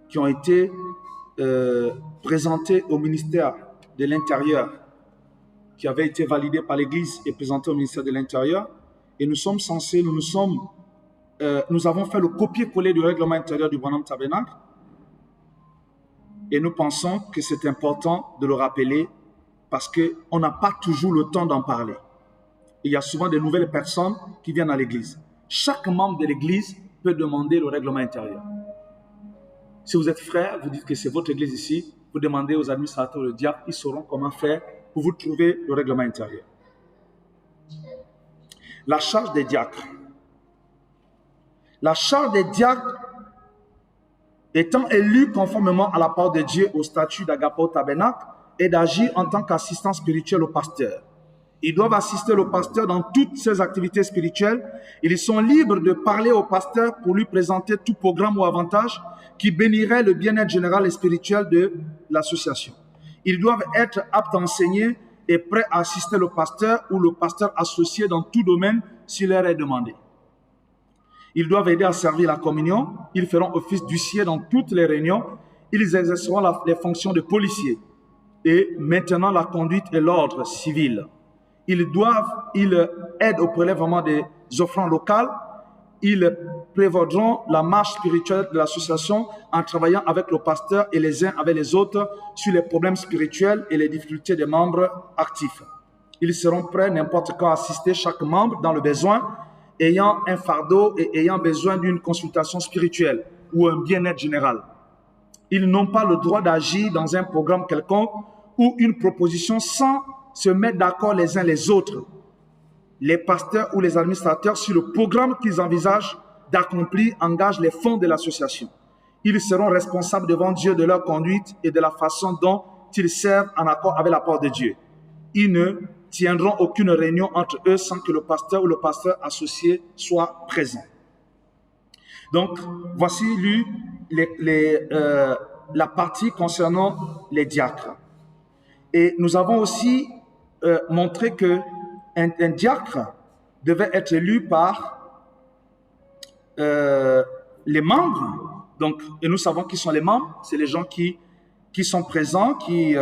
qui ont été présentés au ministère de l'Intérieur, qui avaient été validés par l'Église et présentés au ministère de l'Intérieur. Et nous sommes censés, nous avons fait le copier-coller du règlement intérieur du Branham Tabernacle. Et nous pensons que c'est important de le rappeler parce qu'on n'a pas toujours le temps d'en parler. Il y a souvent de nouvelles personnes qui viennent à l'église. Chaque membre de l'église peut demander le règlement intérieur. Si vous êtes frère, vous dites que c'est votre église ici, vous demandez aux administrateurs, le diacre, ils sauront comment faire pour vous trouver le règlement intérieur. La charge des diacres. La charge des diacres étant élus conformément à la parole de Dieu au statut d'Agapao Tabernacle et d'agir en tant qu'assistant spirituel au pasteur. Ils doivent assister le pasteur dans toutes ses activités spirituelles. Ils sont libres de parler au pasteur pour lui présenter tout programme ou avantage qui bénirait le bien-être général et spirituel de l'association. Ils doivent être aptes à enseigner et prêts à assister le pasteur ou le pasteur associé dans tout domaine s'il leur est demandé. Ils doivent aider à servir la communion. Ils feront office d'huissier dans toutes les réunions. Ils exerceront les fonctions de policiers et maintenant la conduite et l'ordre civil. Ils aident au prélèvement des offrandes locales. Ils prévaudront la marche spirituelle de l'association en travaillant avec le pasteur et les uns avec les autres sur les problèmes spirituels et les difficultés des membres actifs. Ils seront prêts n'importe quand à assister chaque membre dans le besoin, ayant un fardeau et ayant besoin d'une consultation spirituelle ou un bien-être général. Ils n'ont pas le droit d'agir dans un programme quelconque ou une proposition sans se mettre d'accord les uns les autres, les pasteurs ou les administrateurs, sur le programme qu'ils envisagent d'accomplir, engagent les fonds de l'association. Ils seront responsables devant Dieu de leur conduite et de la façon dont ils servent en accord avec la parole de Dieu. Ils ne tiendront aucune réunion entre eux sans que le pasteur ou le pasteur associé soit présent. Donc, voici la partie concernant les diacres. Et nous avons aussi montré qu'un diacre devait être élu par les membres. Donc, et nous savons qui sont les membres. C'est les gens qui sont présents, qui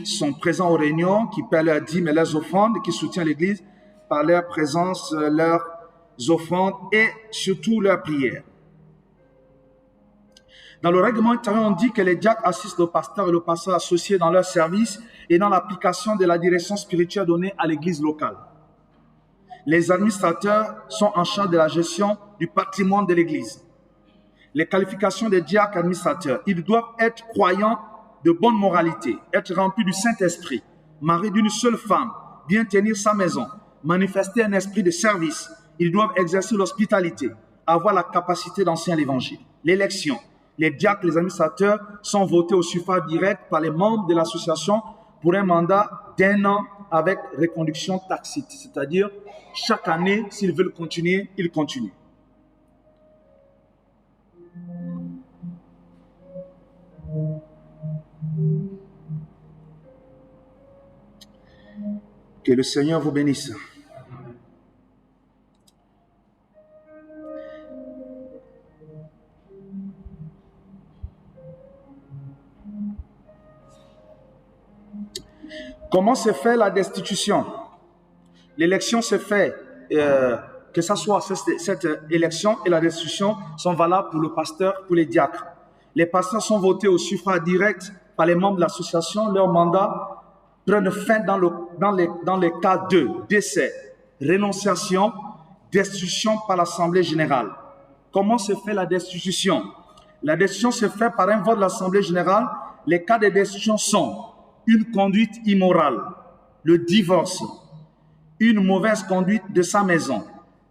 sont présents aux réunions, qui paient leurs dîmes et leurs offrandes, qui soutiennent l'Église par leur présence, leurs offrandes et surtout leurs prières. Dans le règlement intérieur, on dit que les diacres assistent le pasteur et le pasteur associé dans leur service et dans l'application de la direction spirituelle donnée à l'église locale. Les administrateurs sont en charge de la gestion du patrimoine de l'église. Les qualifications des diacres administrateurs, ils doivent être croyants de bonne moralité, être remplis du Saint-Esprit, mariés d'une seule femme, bien tenir sa maison, manifester un esprit de service. Ils doivent exercer l'hospitalité, avoir la capacité d'enseigner l'Évangile. L'élection. Les diacres, les administrateurs sont votés au suffrage direct par les membres de l'association pour un mandat d'1 an avec reconduction tacite. C'est-à-dire, chaque année, s'ils veulent continuer, ils continuent. Que le Seigneur vous bénisse. Comment se fait la destitution? L'élection se fait, que ce soit cette élection et la destitution sont valables pour le pasteur, pour les diacres. Les pasteurs sont votés au suffrage direct par les membres de l'association. Leur mandat prennent fin dans les cas de décès, rénonciation, destitution par l'Assemblée générale. Comment se fait la destitution? La destitution se fait par un vote de l'Assemblée générale. Les cas de destitution sont une conduite immorale, le divorce, une mauvaise conduite de sa maison.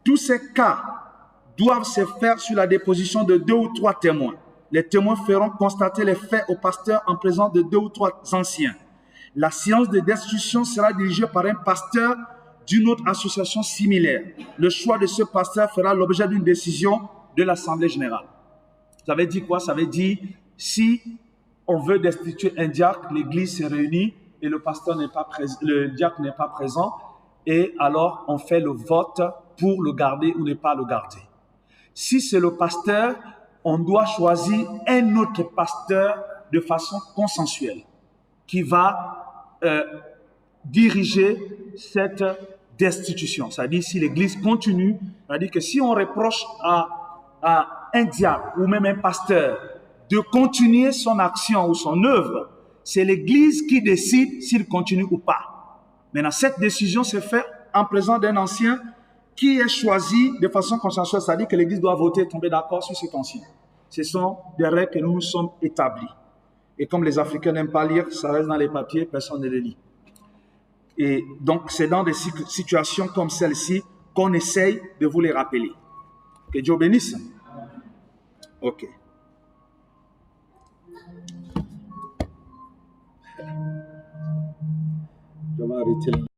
Tous ces cas doivent se faire sur la déposition de 2 ou 3 témoins. Les témoins feront constater les faits au pasteur en présence de 2 ou 3 anciens. La séance de destitution sera dirigée par un pasteur d'une autre association similaire. Le choix de ce pasteur fera l'objet d'une décision de l'Assemblée générale. Ça veut dire quoi? Ça veut dire, si on veut destituer un diacre, l'église se réunit et le diacre n'est pas présent, et alors on fait le vote pour le garder ou ne pas le garder. Si c'est le pasteur, on doit choisir un autre pasteur de façon consensuelle qui va diriger cette destitution. C'est-à-dire, si l'Église continue, c'est-à-dire que si on reproche à un diacre ou même un pasteur de continuer son action ou son œuvre, c'est l'Église qui décide s'il continue ou pas. Maintenant, cette décision se fait en présence d'un ancien qui est choisi de façon consensuelle, c'est-à-dire que l'Église doit voter et tomber d'accord sur cet ancien. Ce sont des règles que nous nous sommes établis. Et comme les Africains n'aiment pas lire, ça reste dans les papiers, personne ne les lit. Et donc, c'est dans des situations comme celle-ci qu'on essaye de vous les rappeler. Que Dieu bénisse. OK. Je vais arrêter là.